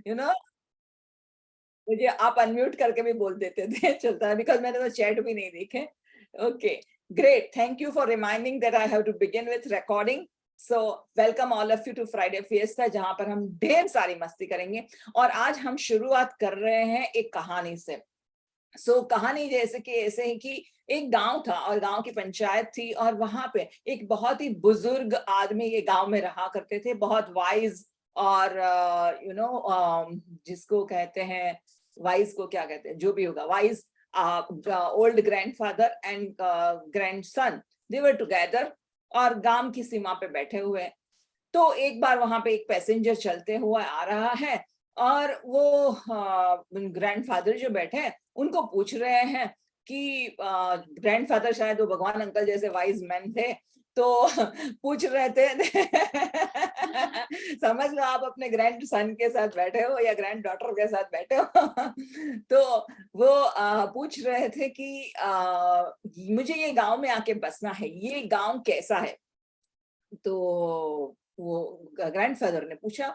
You know मुझे आप unmute करके भी बोल देते थे चलता है बिकॉज मैंने तो चैट भी नहीं देखे okay great thank you for reminding that I have to begin with recording so welcome all of you to Friday fiesta जहां पर हम ढेर सारी मस्ती करेंगे और आज हम शुरुआत कर रहे हैं एक कहानी से कहानी जैसे कि ऐसे ही कि एक गांव था और गांव की पंचायत थी और वहां पे एक बहुत ही बुजुर्ग आदमी ये गांव में रहा करते थे बहुत वाइज और जिसको कहते हैं वाइज को क्या कहते हैं जो भी होगा wise old grandfather and grandson they were together और गांव की सीमा पे बैठे हुए तो एक बार वहां पे एक पैसेंजर चलते हुआ आ रहा है और वो ग्रैंडफादर जो बैठे हैं उनको पूछ रहे हैं कि ग्रैंडफादर शायद वो भगवान अंकल जैसे वाइज मैन थे तो पूछ रहे थे समझ लो आप अपने ग्रैंड सन के साथ बैठे हो या ग्रैंड डॉटर के साथ बैठे हो तो वो पूछ रहे थे कि मुझे ये गांव में आके बसना है ये गांव कैसा है तो वो ग्रैंडफादर ने पूछा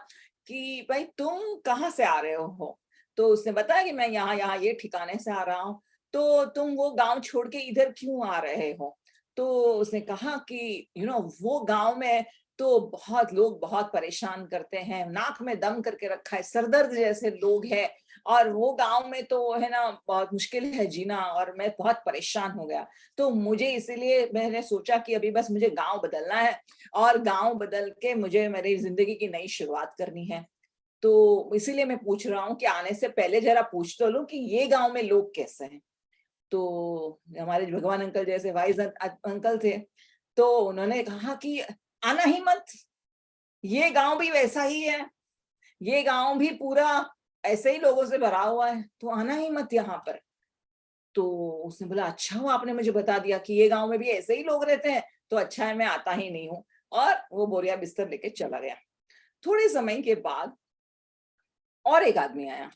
कि भाई तुम कहाँ से आ रहे हो तो उसने बताया कि मैं यहाँ यहाँ ये ठिकाने से आ रहा हूँ तो तुम वो गांव छोड़ के इधर क्यों आ रहे हो तो उसने कहा कि वो गांव में तो बहुत लोग बहुत परेशान करते हैं नाक में दम करके रखा है सरदर्द जैसे लोग हैं और वो गांव में तो है ना बहुत मुश्किल है जीना और मैं बहुत परेशान हो गया तो मुझे इसीलिए मैंने सोचा कि अभी बस मुझे गांव बदलना है और गांव बदल के मुझे मेरी जिंदगी की नई शुरुआत करनी है तो इसीलिए मैं पूछ रहा हूँ कि आने से पहले जरा पूछ तो लूं कि ये गांव में लोग कैसे हैं तो हमारे भगवान अंकल जैसे वाइज अंकल थे तो उन्होंने कहा कि आना ही मत ये गांव भी वैसा ही है ये गांव भी पूरा ऐसे ही लोगों से भरा हुआ है तो आना ही मत यहाँ पर तो उसने बोला अच्छा हुआ आपने मुझे बता दिया कि ये गांव में भी ऐसे ही लोग रहते हैं तो अच्छा है मैं आता ही नहीं हूँ और वो बोरिया बिस्तर लेके चला गया थोड़े समय के बाद और एक आदमी आया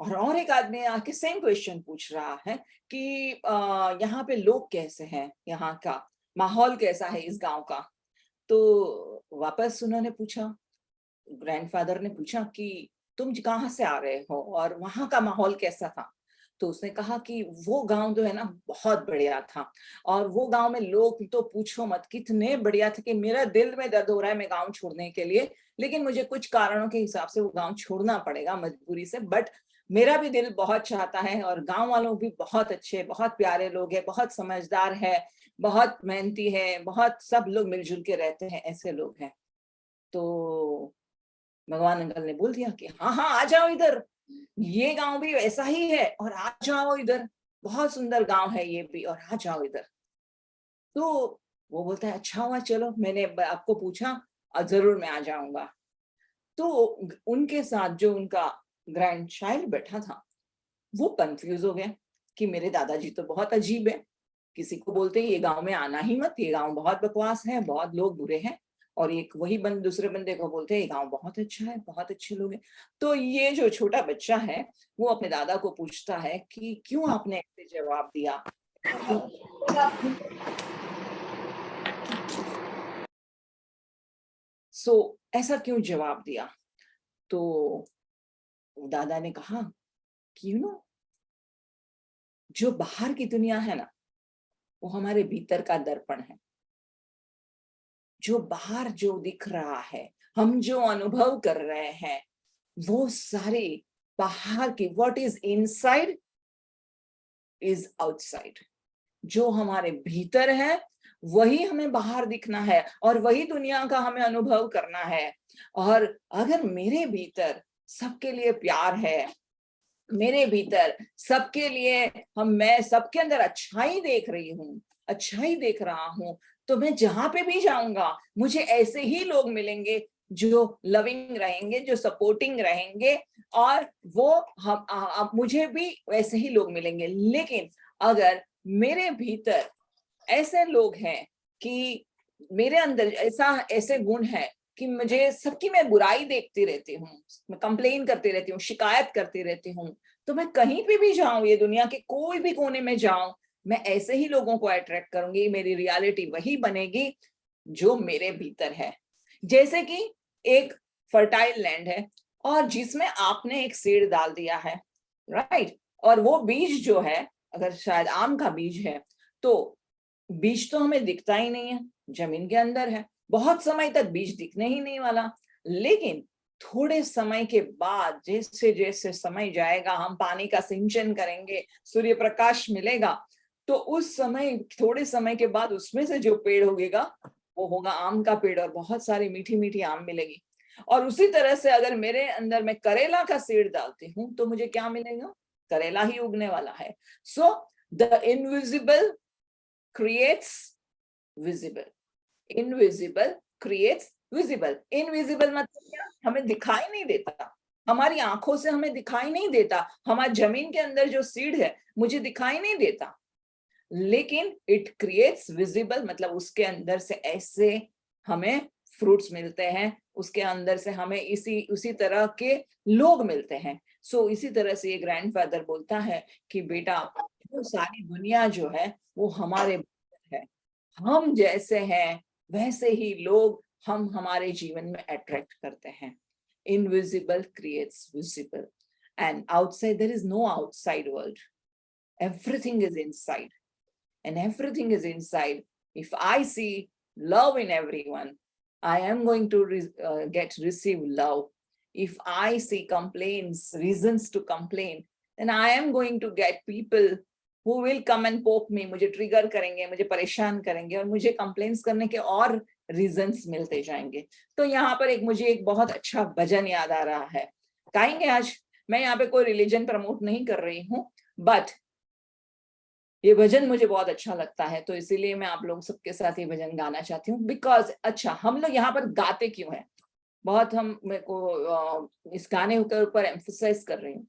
और एक आदमी आके सेम क्वेश्चन पूछ रहा है कि यहाँ पे लोग कैसे हैं यहाँ का माहौल कैसा है इस गांव का तो वापस उन्होंने पूछा ग्रैंडफादर ने पूछा कि तुम कहाँ से आ रहे हो और वहां का माहौल कैसा था तो उसने कहा कि वो गांव जो है ना बहुत बढ़िया था और वो गांव में लोग तो पूछो मत कितने बढ़िया थे कि मेरा दिल में दर्द हो रहा है मैं गांव छोड़ने के लिए लेकिन मुझे कुछ कारणों के हिसाब से वो गांव छोड़ना पड़ेगा मजबूरी से बट मेरा भी दिल बहुत चाहता है और गांव वालों भी बहुत अच्छे बहुत प्यारे लोग हैं बहुत समझदार है बहुत मेहनती है बहुत सब लोग मिलजुल के रहते हैं ऐसे लोग हैं तो भगवान अंकल ने बोल दिया कि हाँ हाँ आ जाओ इधर ये गांव भी वैसा ही है और आ जाओ इधर बहुत सुंदर गांव है ये भी और आ जाओ इधर तो वो बोलता है अच्छा हुआ चलो मैंने आपको पूछा और जरूर मैं आ जाऊंगा तो उनके साथ जो उनका ग्रैंड चाइल्ड बैठा था वो कंफ्यूज हो गया कि मेरे दादाजी तो बहुत अजीब है किसी को बोलते हैं ये गांव में आना ही मत ये गांव बहुत बकवास है बहुत लोग बुरे हैं और एक वही दूसरे बंदे को बोलते हैं ये गांव बहुत अच्छा है बहुत अच्छे लोग हैं तो ये जो छोटा बच्चा है वो अपने दादा को पूछता है कि क्यों आपने ऐसे जवाब दिया ऐसा क्यों जवाब दिया तो दादा ने कहा कि जो बाहर की दुनिया है ना वो हमारे भीतर का दर्पण है जो बाहर जो दिख रहा है हम जो अनुभव कर रहे हैं वो सारे बाहर की what is inside is outside जो हमारे भीतर है वही हमें बाहर दिखना है और वही दुनिया का हमें अनुभव करना है और अगर मेरे भीतर सबके लिए प्यार है मेरे भीतर सबके लिए मैं सबके अंदर अच्छाई देख रही हूँ अच्छाई देख रहा हूँ तो मैं जहां पे भी जाऊंगा मुझे ऐसे ही लोग मिलेंगे जो लविंग रहेंगे जो सपोर्टिंग रहेंगे और वो मुझे भी वैसे ही लोग मिलेंगे लेकिन अगर मेरे भीतर ऐसे लोग हैं कि मेरे अंदर ऐसे गुण है कि मुझे सबकी मैं बुराई देखती रहती हूँ मैं कंप्लेन करती रहती हूँ शिकायत करती रहती हूँ तो मैं कहीं पे भी जाऊं ये दुनिया के कोई भी कोने में जाऊं मैं ऐसे ही लोगों को अट्रैक्ट करूंगी मेरी रियलिटी वही बनेगी जो मेरे भीतर है जैसे कि एक फर्टाइल लैंड है और जिसमें आपने एक सीड डाल दिया है, राइट, और वो बीज जो है, अगर शायद आम का बीज है, तो बीज तो हमें दिखता ही नहीं है, जमीन के अंदर है, बहुत समय तक बीज दिखने ही नहीं वाला। लेकिन थोड़े समय के बाद, जैसे जैसे समय जाएगा, हम पानी का सिंचन करेंगे, सूर्य प्रकाश मिलेगा, तो उस समय, थोड़े समय के बाद उसमें से जो पेड़ उगेगा वो होगा आम का पेड़, और बहुत सारी मीठी मीठी आम मिलेगी। और उसी तरह से अगर मेरे अंदर मैं करेला का सीड डालती हूँ तो मुझे क्या मिलेगा? करेला ही उगने वाला है। So the invisible creates visible, invisible creates visible। Invisible मतलब क्या? हमें दिखाई नहीं देता, हमारी आंखों से हमें दिखाई नहीं देता, हमारी जमीन के अंदर जो सीड है मुझे दिखाई नहीं देता, लेकिन इट क्रिएट्स विजिबल, मतलब उसके अंदर से ऐसे हमें फ्रूट्स मिलते हैं, उसके अंदर से हमें उसी तरह के लोग मिलते हैं। सो इसी तरह से ये ग्रैंडफादर बोलता है कि बेटा, वो सारी दुनिया जो है वो हमारे है, हम जैसे हैं वैसे ही लोग हम हमारे जीवन में अट्रैक्ट करते हैं। Invisible creates visible, and outside there is no outside world, everything is inside, and everything is inside. If I see love in everyone, I am going to receive love. If I see complaints, reasons to complain, then I am going to get people who will come and poke me, मुझे trigger करेंगे, मुझे परेशान करेंगे, और मुझे complaints करने के और रीजंस मिलते जाएंगे। तो यहाँ पर मुझे एक बहुत अच्छा भजन याद आ रहा है, गाएंगे आज। मैं यहाँ पे कोई रिलीजन प्रमोट नहीं कर रही हूँ, बट ये भजन मुझे बहुत अच्छा लगता है, तो इसीलिए मैं आप लोग सबके साथ ये भजन गाना चाहती हूँ। बिकॉज अच्छा, हम लोग यहाँ पर गाते क्यों हैं? बहुत हम मेरे को इस गाने के ऊपर एम्फोसाइज कर रही हूँ,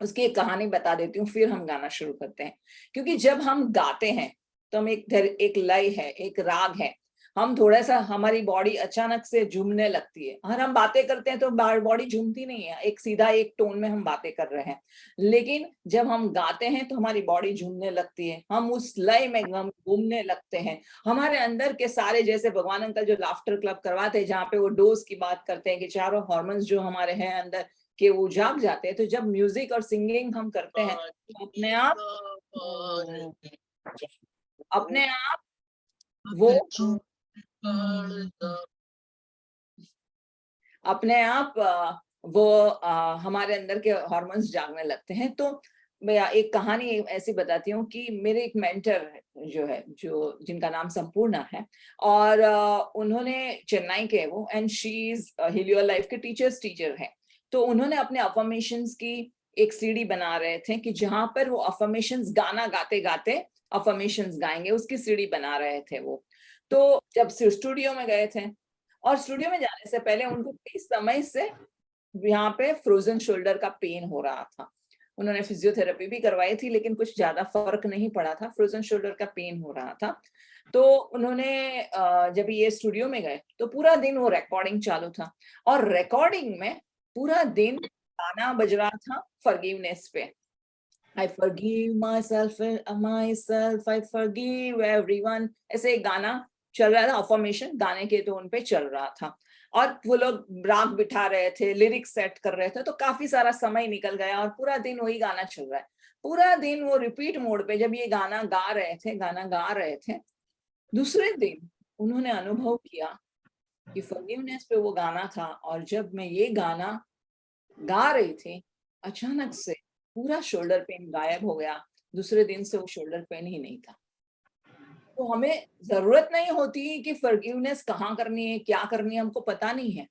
उसकी एक कहानी बता देती हूँ, फिर हम गाना शुरू करते हैं। क्योंकि जब हम गाते हैं तो हम एक लय है, एक राग है, हम थोड़ा सा, हमारी बॉडी अचानक से झूमने लगती है। और हम बातें करते हैं तो बॉडी झूमती नहीं है, एक सीधा एक टोन में हम बातें कर रहे हैं। लेकिन जब हम गाते हैं तो हमारी बॉडी झूमने लगती है, हम उस लय में हम घूमने लगते हैं। हमारे अंदर के सारे, जैसे भगवान अंकल जो लाफ्टर क्लब करवाते हैं, जहाँ पे वो डोज की बात करते हैं कि चारों हॉर्मोन्स जो हमारे हैं अंदर के वो जाग जाते हैं। तो जब म्यूजिक और सिंगिंग हम करते हैं तो अपने आप वो अपने आप वो हमारे अंदर के हॉर्मोन्स जागने लगते हैं। तो मैं एक कहानी ऐसी बताती हूँ कि मेरे एक मेंटर जो है, जो जिनका नाम संपूर्णा है, और उन्होंने चेन्नई के वो, and she is helio life के टीचर है। तो उन्होंने अपने अफर्मेशंस की एक सीडी बना रहे थे कि जहां पर वो अफर्मेशंस गाना गाते गाते अफर्मेशंस गाएंगे, उसकी सीडी बना रहे थे वो। तो जब स्टूडियो में गए थे, और स्टूडियो में जाने से पहले उनको कई समय से यहाँ पे फ्रोजन शोल्डर का पेन हो रहा था। उन्होंने फिजियोथेरेपी भी करवाई थी, लेकिन कुछ ज्यादा फर्क नहीं पड़ा था, फ्रोजन शोल्डर का पेन हो रहा था। तो उन्होंने जब ये स्टूडियो में गए तो पूरा दिन वो रिकॉर्डिंग चालू था, और रिकॉर्डिंग में पूरा दिन गाना बज रहा था फॉरगिवनेस पे। I forgive myself, I forgive everyone, ऐसे गाना चल रहा था, अफर्मेशन गाने के टोन पे चल रहा था। और वो लोग राग बिठा रहे थे, लिरिक्स सेट कर रहे थे, तो काफी सारा समय निकल गया और पूरा दिन वही गाना चल रहा है। पूरा दिन वो रिपीट मोड पे जब ये गाना गा रहे थे, दूसरे दिन उन्होंने अनुभव किया कि फॉरगिवनेस पे वो गाना था, और जब मैं ये गाना गा रही थी, अचानक से पूरा शोल्डर पेन गायब हो गया। दूसरे दिन से वो शोल्डर पेन ही नहीं था। तो हमें जरूरत नहीं होती कि फॉरगिवनेस कहाँ करनी है, क्या करनी है, हमको पता नहीं है।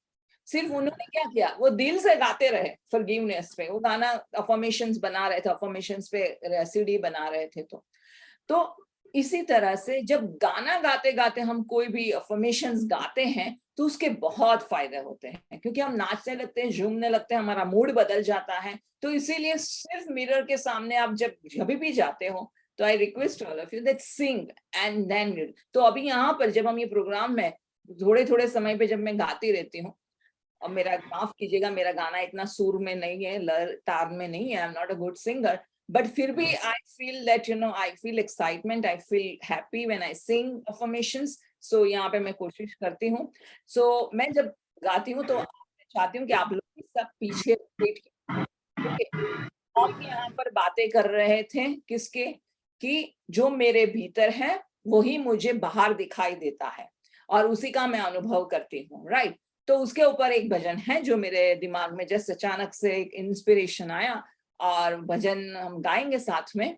सिर्फ उन्होंने क्या किया, वो दिल से गाते रहे फॉरगिवनेस पे, वो गाना अफर्मेशंस बना रहे थे, अफर्मेशंस पे सीडी बना रहे थे। तो इसी तरह से जब गाना गाते गाते हम कोई भी अफर्मेशंस गाते हैं तो उसके बहुत फायदे होते हैं, क्योंकि हम नाचने लगते हैं, झूमने लगते हैं, हमारा मूड बदल जाता है। तो इसीलिए सिर्फ मिरर के सामने आप जब भी जाते हो, तो I request all of you that sing and then. तो अभी यहाँ पर जब हम ये प्रोग्राम में थोड़े थोड़े समय पे जब मैं गाती रहती हूँ, अब मेरा माफ कीजिएगा, मेरा गाना इतना सुर में नहीं है, लर तार में नहीं है, I am not a good singer, but फिर भी I feel that I feel excitement, I feel happy when I sing affirmations. So यहाँ पे मैं कोशिश करती हूँ। सो मैं जब गाती हूँ तो चाहती हूँ कि आप लोग सब पीछे ओके। हम यहाँ पर बातें कर रहे थे किसके, कि जो मेरे भीतर है वही मुझे बाहर दिखाई देता है और उसी का मैं अनुभव करती हूँ, राइट। तो उसके ऊपर एक भजन है जो मेरे दिमाग में जस्ट अचानक से एक इंस्पिरेशन आया और भजन हम गाएंगे साथ में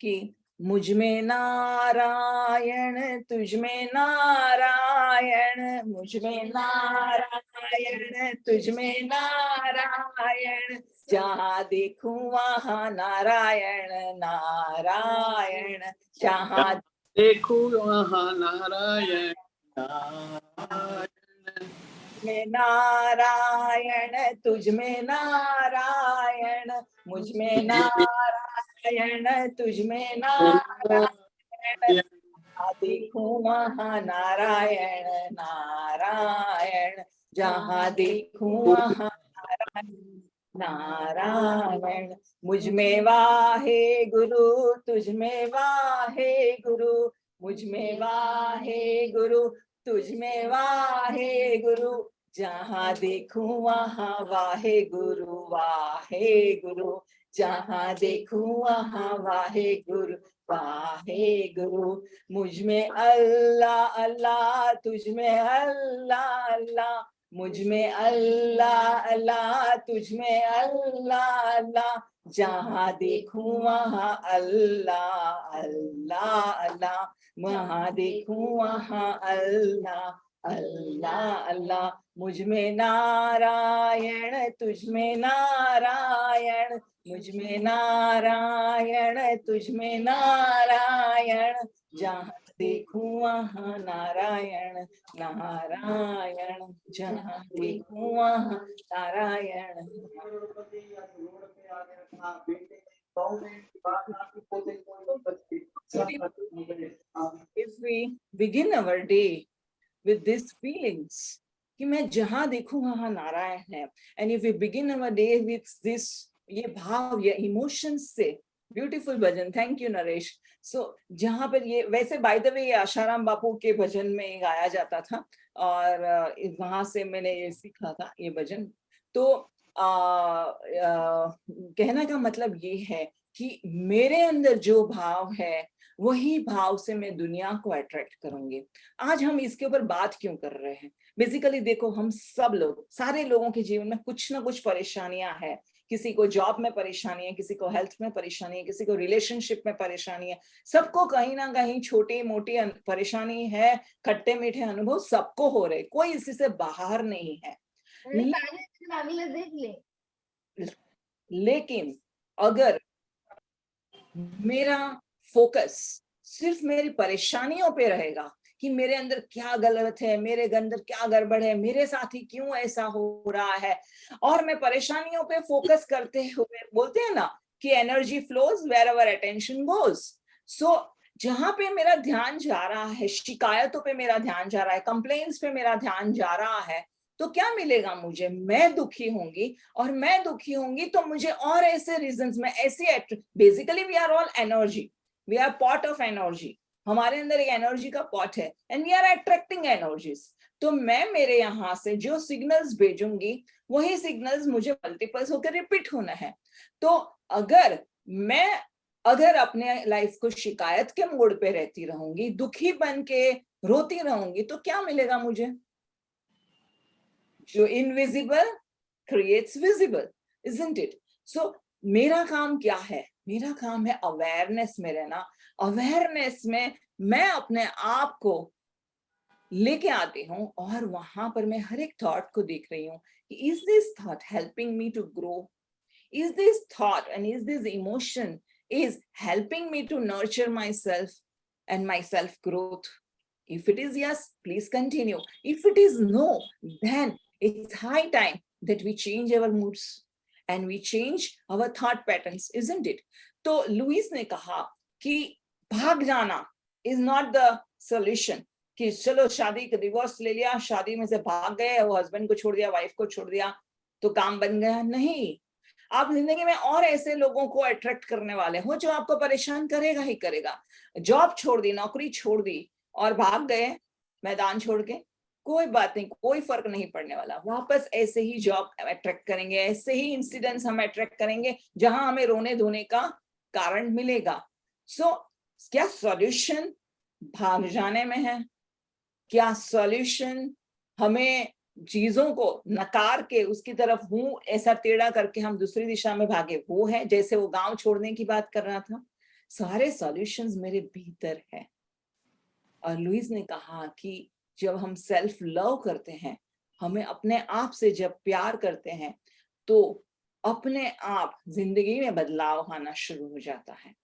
कि मुझ में नारायण तुझ में नारायण, मुझ में नारायण तुझ में नारायण, जहाँ देखूं वहाँ नारायण नारायण, जहाँ देखूं वहाँ नारायण नारायण, में नारायण तुझ में नारायण, मुझ में नारायण तुझ में नारायण, देखूं वहाँ नारायण नारायण, जहाँ देखूं वहाँ नारायण, मुझ में वाहे गुरु तुझ में वाहे गुरु, मुझ में वाहे गुरु तुझ में वाहे गुरु, जहाँ देखूं वहाँ वाहे गुरु, जहाँ देखूं वहाँ वाहे गुरु, मुझ में अल्लाह अल्लाह तुझ में अल्लाह अल्लाह, मुझ में अल्लाह अल्लाह तुझ में अल्लाह अल्लाह, जहाँ देखूं वहाँ अल्लाह अल्लाह अल्लाह, वहाँ देखूं वहाँ अल्लाह अल्लाह अल्लाह, मुझ में नारायण तुझ में नारायण, मुझ में नारायण तुझ में नारायण, जहाँ देखूं वहाँ नारायण नारायण, जहाँ देखूं वहाँ Narayan. If we begin our day with these feelings कि मैं जहां देखूं वहां नारायण है, and if we begin our day with this ये भाव ये इमोशंस से, beautiful bhajan, thank you Naresh. So जहां पर ये वैसे by the way Asaram Bapu के भजन में गाया जाता था और वहां से मैंने ये सीखा था ये भजन। तो कहने का मतलब ये है कि मेरे अंदर जो भाव है वही भाव से मैं दुनिया को अट्रैक्ट करूंगी। आज हम इसके ऊपर बात क्यों कर रहे हैं? बेसिकली देखो, हम सब लोग, सारे लोगों के जीवन में कुछ ना कुछ परेशानियां हैं। किसी को जॉब में परेशानी है, किसी को हेल्थ में परेशानी है, किसी को रिलेशनशिप में परेशानी है, सबको कहीं ना कहीं छोटी मोटी परेशानी है, खट्टे मीठे अनुभव सबको हो रहे, कोई इसी से बाहर नहीं है। लेकिन अगर मेरा फोकस सिर्फ मेरी परेशानियों पे रहेगा कि मेरे अंदर क्या गलत है, मेरे अंदर क्या गड़बड़ है, मेरे साथ ही क्यों ऐसा हो रहा है, और मैं परेशानियों पे फोकस करते हुए, बोलते हैं ना कि energy flows wherever attention goes. So जहां पे मेरा ध्यान जा रहा है, शिकायतों पे मेरा ध्यान जा रहा है, कंप्लेंट्स पे मेरा ध्यान जा रहा है, तो क्या मिलेगा मुझे? मैं दुखी होंगी, और मैं दुखी होंगी तो मुझे और ऐसे रीजंस में ऐसे, basically we are all energy, we are pot of energy, हमारे अंदर एक एनर्जी का पॉट है, and we are attracting energies. तो मैं मेरे यहाँ से जो सिग्नल्स भेजूंगी वही सिग्नल्स मुझे मल्टीपल्स होकर रिपीट होना है। तो अगर अपने लाइफ को शिकायत के मोड पे रहती रहूंगी, दुखी बन के रोती रहूंगी, तो क्या मिलेगा मुझे? जो invisible creates visible, isn't it? So मेरा काम क्या है? मेरा काम है अवेयरनेस में रहना। अवेयरनेस में मैं अपने आप को लेके आती हूँ और वहां पर मैं हर एक थॉट को देख रही हूँ कि is this thought helping me to grow? Is this thought and is this emotion is helping me to nurture myself and my self growth? If it is yes, please continue. If it is no, then it's high time that we change our moods and we change our thought patterns, isn't it? तो Louis ने कहा कि भाग जाना is not the solution, कि चलो शादी का डिवोर्स ले लिया, शादी में से भाग गए, वो हस्बैंड को छोड़ दिया, वाइफ को छोड़ दिया, तो काम बन गया। नहीं, आप जिंदगी में और ऐसे लोगों को अट्रैक्ट करने वाले हो जो आपको परेशान करेगा ही करेगा। जॉब छोड़ दी, नौकरी छोड़ दी और भाग गए मैदान छोड़ के, कोई बात नहीं, कोई फर्क नहीं पड़ने वाला। वापस ऐसे ही जॉब अट्रैक्ट करेंगे, ऐसे ही इंसिडेंट्स हम अट्रैक्ट करेंगे जहां हमें रोने धोने का कारण मिलेगा। सो क्या सॉल्यूशन भाग जाने में है? क्या सॉल्यूशन हमें चीजों को नकार के उसकी तरफ मुंह ऐसा टेढ़ा करके हम दूसरी दिशा में भागे, वो है? जैसे वो गांव छोड़ने की बात कर रहा था, सारे सॉल्यूशंस मेरे भीतर है। और लुइस ने कहा कि जब हम सेल्फ लव करते हैं, हमें अपने आप से जब प्यार करते हैं, तो अपने आप जिंदगी में बदलाव आना शुरू हो जाता है।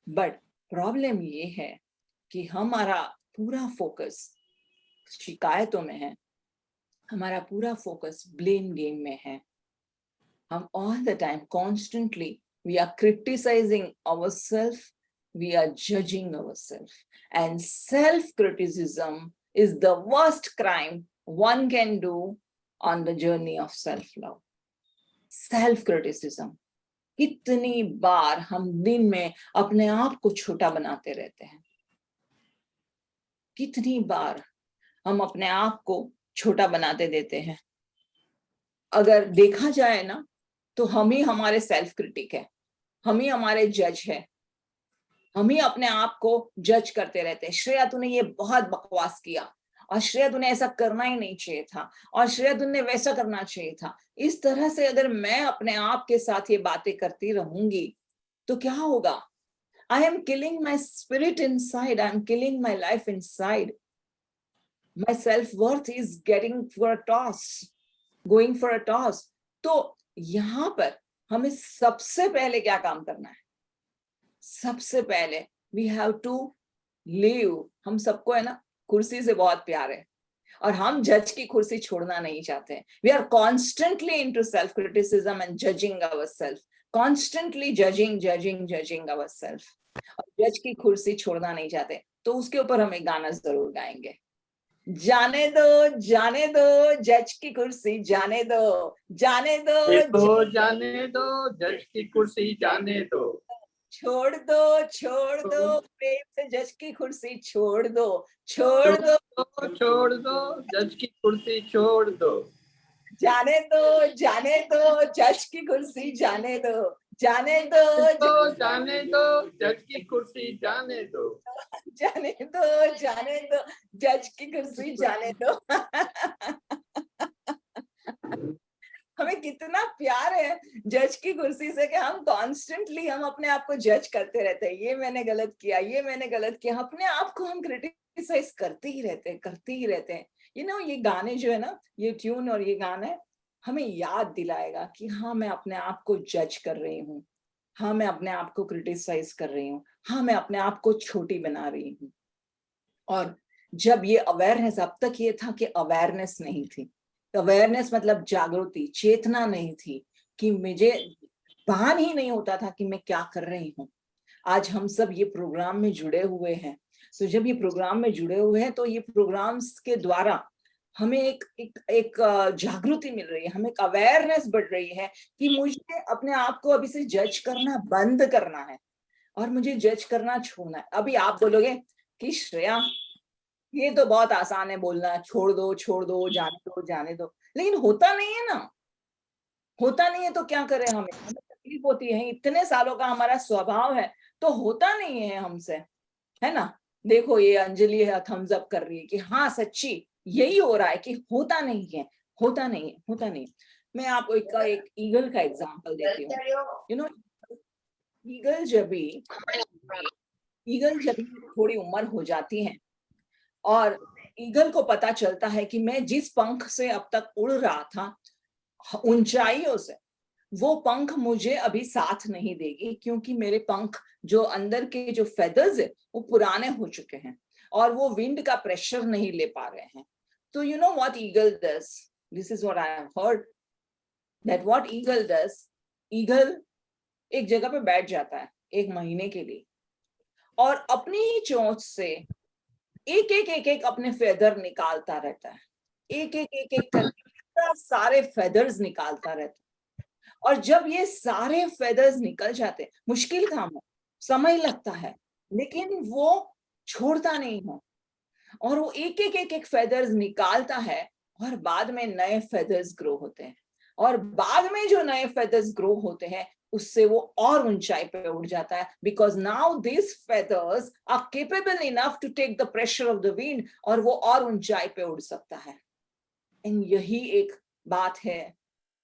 बट प्रॉब्लम ये है कि हमारा पूरा फोकस शिकायतों में है, हमारा पूरा फोकस ब्लेम गेम में है। हम all the time constantly we are criticizing ourselves, we are judging ourselves, and self criticism is the worst crime one can do on the journey of self love. Self criticism, कितनी बार हम दिन में अपने आप को छोटा बनाते रहते हैं, कितनी बार हम अपने आप को छोटा बनाते देते हैं। अगर देखा जाए ना, तो हम ही हमारे सेल्फ क्रिटिक है, हम ही हमारे जज है, हम ही अपने आप को जज करते रहते हैं। श्रेया तूने ये बहुत बकवास किया, और श्रेया तूने ऐसा करना ही नहीं चाहिए था, और श्रेया तूने वैसा करना चाहिए था। इस तरह से अगर मैं अपने आप के साथ ये बातें करती रहूंगी तो क्या होगा? I am killing my spirit inside, I am killing my life inside. My self-worth is getting for a toss, going for a toss. तो यहां पर हमें सबसे पहले क्या काम करना है? सबसे पहले we have to live. हम सबको है ना कुर्सी से बहुत प्यार है, और हम जज की कुर्सी छोड़ना नहीं चाहते। We are constantly into self criticism and judging ourselves, constantly judging ourselves, और जज की कुर्सी छोड़ना नहीं चाहते। तो उसके ऊपर हम एक गाना जरूर गाएंगे, जाने दो जज की कुर्सी, जाने दो जाने दो जज की कुर्सी, जाने दो, छोड़ दो प्रेम से जज की कुर्सी, छोड़ दो जज की कुर्सी, छोड़ दो, जाने दो जज की कुर्सी, जाने दो जज की कुर्सी, जाने दो, जज की कुर्सी, जाने दो। हमें कितना प्यार है जज की कुर्सी से कि हम कॉन्स्टेंटली हम अपने आप को जज करते रहते हैं, ये मैंने गलत किया, ये मैंने गलत किया, अपने आप को हम क्रिटिसाइज करते ही रहते हैं। ये गाने जो है ना, ये ट्यून और ये गाना है, हमें याद दिलाएगा कि हाँ मैं अपने आप को जज कर रही हूँ, हाँ मैं अपने आप को क्रिटिसाइज कर रही हूँ, हाँ मैं अपने आप को छोटी बना रही हूँ। और जब ये अवेयरनेस, अब तक ये था कि अवेयरनेस नहीं थी, अवेयरनेस मतलब जागृति, चेतना नहीं थी, कि मुझे भान ही नहीं होता था कि मैं क्या कर रही हूँ। आज हम सब ये प्रोग्राम में जुड़े हुए हैं, तो जब ये प्रोग्राम में जुड़े हुए हैं तो ये प्रोग्राम्स के द्वारा हमें एक जागृति मिल रही है, हमें एक अवेयरनेस बढ़ रही है कि मुझे अपने आप को अभी से जज करना बंद करना है, और मुझे जज करना छोड़ना है। अभी आप बोलोगे कि श्रेया ये तो बहुत आसान है बोलना, छोड़ दो जाने दो, लेकिन होता नहीं है ना, होता नहीं है तो क्या करें? हमें तकलीफ होती है, इतने सालों का हमारा स्वभाव है, तो होता नहीं है हमसे, है ना? देखो ये अंजलि है थम्स अप कर रही है कि हाँ सच्ची यही हो रहा है कि होता नहीं है। मैं आपको एक ईगल का एग्जांपल देती हूँ। ईगल जब थोड़ी उम्र हो जाती है और ईगल को पता चलता है कि मैं जिस पंख से अब तक उड़ रहा था ऊंचाइयों से, वो पंख मुझे अभी साथ नहीं देगी, क्योंकि मेरे पंख जो अंदर के जो फेदर्स है वो पुराने हो चुके हैं और वो विंड का प्रेशर नहीं ले पा रहे हैं। तो you know what eagle does, this is what I have heard, that what eagle does, eagle एक जगह पे बैठ जाता है 1 महीने के लिए और अपनी ही चोंच से एक अपने फेदर निकालता रहता है, एक करके सारे फेदर्स निकालता रहता है। और जब ये सारे फेदर्स निकल जाते, मुश्किल काम है, समय लगता है, लेकिन वो छोड़ता नहीं है। और वो एक एक एक एक फेदर्स निकालता है और बाद में नए फेदर्स ग्रो होते हैं, और बाद में जो नए फेदर्स ग्रो होते हैं उससे वो और ऊंचाई पे उड़ जाता है, because now this feathers are capable enough to take the pressure of the wind, और वो और ऊंचाई पे उड़ सकता है। एंड यही एक बात है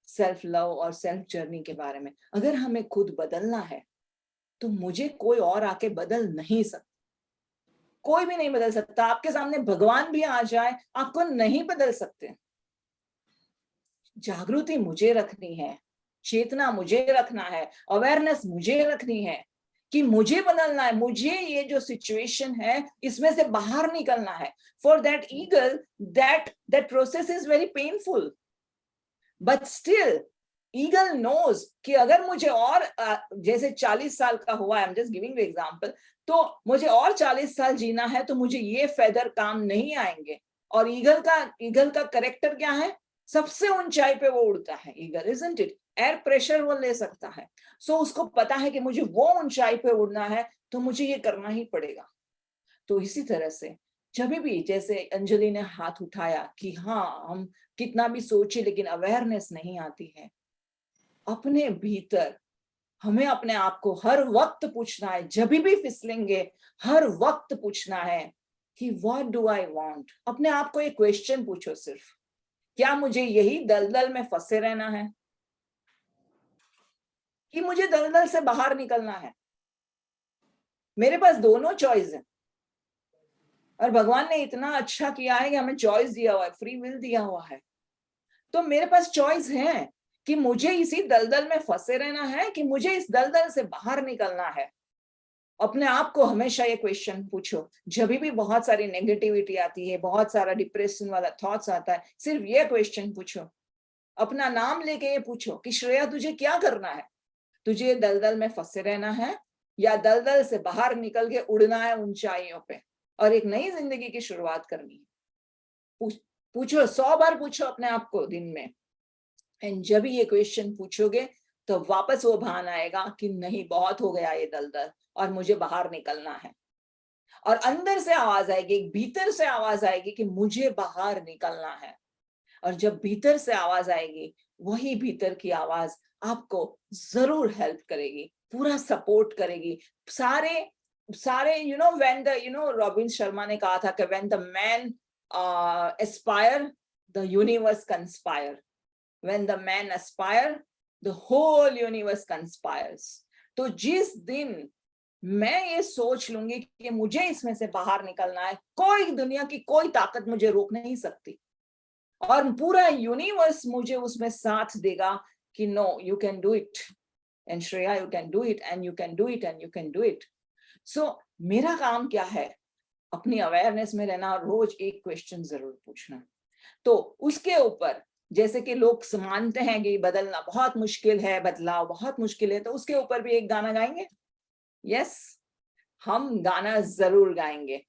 सेल्फ लव और सेल्फ जर्नी के बारे में। अगर हमें खुद बदलना है तो मुझे कोई और आके बदल नहीं सकता, कोई भी नहीं बदल सकता। आपके सामने भगवान भी आ जाए, आपको नहीं बदल सकते। जागृति मुझे रखनी है, चेतना मुझे रखना है, अवेयरनेस मुझे रखनी है कि मुझे बदलना है, मुझे ये जो सिचुएशन है इसमें से बाहर निकलना है। For that eagle that process is very painful, but still eagle knows कि अगर मुझे और जैसे 40 साल का हुआ, I am just giving the example, तो मुझे और 40 साल जीना है तो मुझे ये फेदर काम नहीं आएंगे। और ईगल का करेक्टर क्या है? सबसे ऊंचाई पे वो उड़ता है eagle, isn't it? Air pressure वो ले सकता है। सो उसको पता है कि मुझे वो ऊंचाई पे उड़ना है तो मुझे ये करना ही पड़ेगा। तो इसी तरह से जब भी, जैसे अंजलि ने हाथ उठाया कि हाँ हम कितना भी सोचे लेकिन अवेयरनेस नहीं आती है, अपने भीतर हमें अपने आप को हर वक्त पूछना है, जब भी फिसलेंगे हर वक्त पूछना है कि व्हाट डू आई वांट। अपने आप को एक क्वेश्चन पूछो सिर्फ, क्या मुझे यही दलदल में फंसे रहना है कि मुझे दलदल से बाहर निकलना है? मेरे पास दोनों चॉइस है, और भगवान ने इतना अच्छा किया है कि हमें चॉइस दिया हुआ है, फ्री विल दिया हुआ है। तो मेरे पास चॉइस है कि मुझे इसी दलदल में फंसे रहना है कि मुझे इस दलदल से बाहर निकलना है। अपने आप को हमेशा ये क्वेश्चन पूछो, जब भी बहुत सारी नेगेटिविटी आती है, बहुत सारा डिप्रेशन वाला थॉट्स आता है, सिर्फ ये क्वेश्चन पूछो, अपना नाम लेके ये पूछो कि श्रेया तुझे क्या करना है? तुझे दलदल में फंसे रहना है या दलदल से बाहर निकल के उड़ना है ऊंचाइयों पे और एक नई जिंदगी की शुरुआत करनी है? पूछो, 100 बार पूछो अपने आप को दिन में। एंड जब ये क्वेश्चन पूछोगे तो वापस वो भान आएगा कि नहीं, बहुत हो गया ये दलदल और मुझे बाहर निकलना है। और अंदर से आवाज आएगी, भीतर से आवाज आएगी कि मुझे बाहर निकलना है। और जब भीतर से आवाज आएगी, वही भीतर की आवाज आपको जरूर हेल्प करेगी, पूरा सपोर्ट करेगी। सारे सारे व्हेन द रॉबिन शर्मा ने कहा था कि when the man Aspire the universe conspire, when the man aspire the whole universe conspires। तो जिस दिन मैं ये सोच लूंगी कि मुझे इसमें से बाहर निकलना है, कोई दुनिया की कोई ताकत मुझे रोक नहीं सकती, और पूरा यूनिवर्स मुझे उसमें साथ देगा कि no you can do it and Shreya you can do it and you can do it and you can do it. So मेरा काम क्या है? अपनी अवेयरनेस में रहना, रोज एक क्वेश्चन जरूर पूछना। तो उसके ऊपर जैसे कि लोग मानते हैं कि बदलना बहुत मुश्किल है, बदलाव बहुत मुश्किल है, तो उसके ऊपर भी एक गाना गाएंगे। यस, हम गाना जरूर गाएंगे।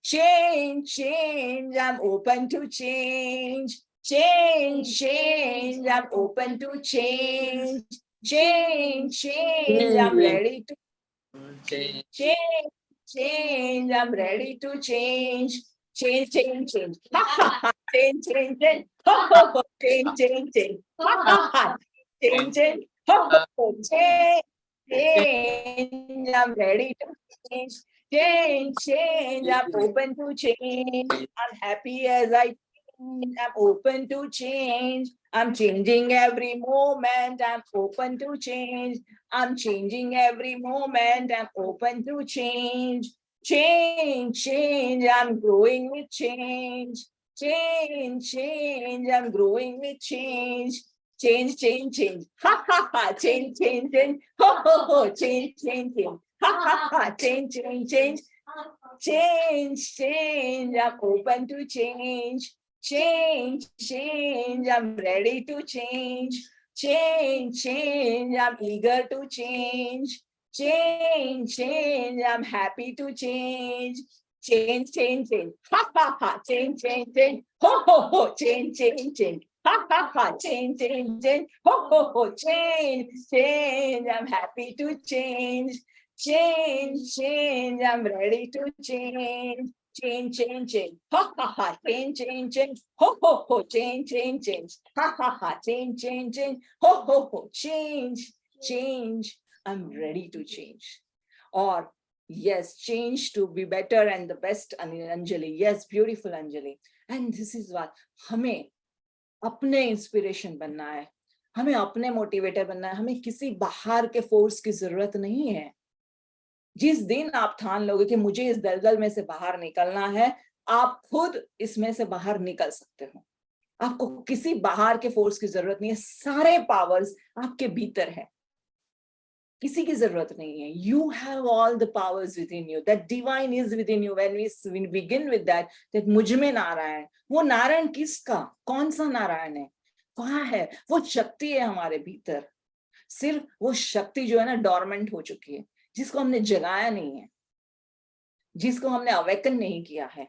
Change, change, I'm open to change. Change, change, I'm open to change. Change, change, I'm ready to change. Change, I'm ready to change. Change, change, change. Change, change, change. Change, change, change. Change, change. Change, change, I'm ready to change. Change, change, I'm open to change. I'm happy as I change. I'm open to change. I'm changing every moment. I'm open to change. I'm changing every moment. I'm open to change. Change, change, I'm growing with change. Change, change, I'm growing with change. Change, change, change. Ha ha ha. Change, change, change. Ho ho ho. Change, change, change. Ha ha ha. Change, change, change. Change, change, I'm open to change. Change, change, I'm ready to change. Change, change, I'm eager to change. Change, change, I'm happy to change. Change, change, change. Ha ha ha. Change, change, change. Ho ho ho. Change, change, change. Ha ha ha. Change, change, change. Ho ho ho. Change, change, I'm happy to change. change, change. I'm ready to change. Change, change, change. Ha ha ha. Change, change, change. Ho ho ho. Change, change, change. Ha ha ha. Change, change, change. Ho ho ho. Change, change. I'm ready to change. Or yes, change to be better and the best. Anjali. Yes, beautiful Anjali. And this is what हमें अपने inspiration बनना है, हमें अपने motivator बनना है, हमें किसी बाहर के फोर्स की जरूरत नहीं है। जिस दिन आप ठान लोगे कि मुझे इस दलदल में से बाहर निकलना है, आप खुद इसमें से बाहर निकल सकते हो। आपको किसी बाहर के फोर्स की जरूरत नहीं है, सारे पावर्स आपके भीतर है, किसी की जरूरत नहीं है। You have all the powers within you. That divine is within you. When we begin with that मुझ में नारायण, वो नारायण किसका, कौन सा नारायण है, कहाँ है? वो शक्ति है हमारे भीतर। सिर्फ वो शक्ति जो है ना डोरमेंट हो चुकी है, जिसको हमने जगाया नहीं है, जिसको हमने अवेकन नहीं किया है।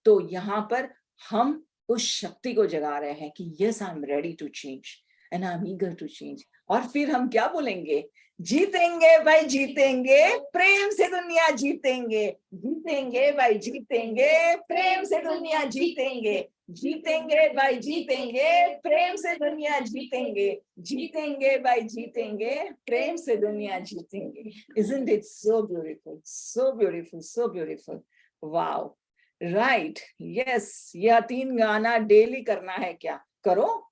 तो यहाँ पर हम उस शक्ति को जगा रहे हैं कि yes, I'm ready to change and I'm eager to change. और फिर हम क्या बोलेंगे? जीतेंगे भाई जीतेंगे, प्रेम से दुनिया जीतेंगे, जीतेंगे भाई जीतेंगे, प्रेम से दुनिया जीतेंगे, जीतेंगे भाई जीतेंगे, प्रेम से दुनिया जीतेंगे, जीतेंगे भाई जीतेंगे, प्रेम से दुनिया जीतेंगे। Isn't it so beautiful? So beautiful, so beautiful. Wow. Right, yes, यह 3 गाना डेली करना है क्या? करो।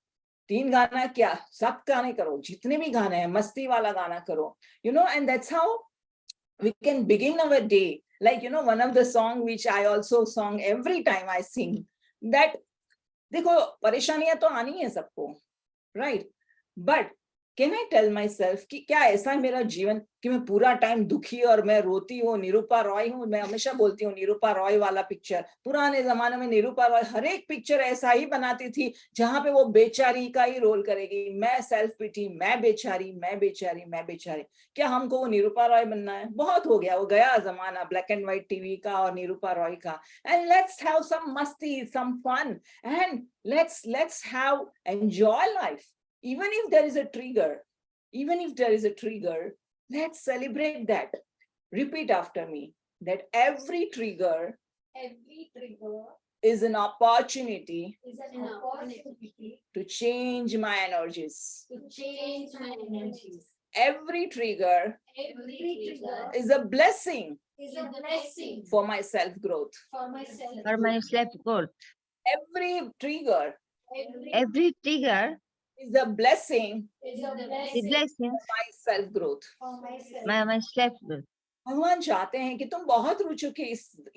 3 गाना क्या, सब गाने करो, जितने भी गाने हैं, मस्ती वाला गाना करो, you know, and that's how we can begin our day. Like, you know, one of the song which I also sing every time I sing that, देखो परेशानियां तो आनी है सबको, right? But can I tell myself कि क्या ऐसा है मेरा जीवन कि मैं पूरा टाइम दुखी और मैं रोती हूँ, निरूपा रॉय हूँ? मैं हमेशा बोलती हूँ निरूपा रॉय वाला पिक्चर, पुराने जमाने में निरूपा रॉय हर एक पिक्चर ऐसा ही बनाती थी जहां पे वो बेचारी का ही रोल करेगी, मैं सेल्फ पिटी, मैं बेचारी, मैं बेचारी, मैं बेचारी। क्या हमको वो निरूपा रॉय बनना है? बहुत हो गया, वो गया जमाना ब्लैक एंड व्हाइट टीवी का और निरूपा रॉय का। एंड लेट्स हैव सम मस्ती, some fun, and let's have enjoy life. Even if there is a trigger, even if there is a trigger, let's celebrate that. Repeat after me that every trigger is an opportunity to change my energies. Every trigger is a blessing for my self growth. Every trigger is a blessing for my self growth. भगवान चाहते हैं कि तुम बहुत रुचो के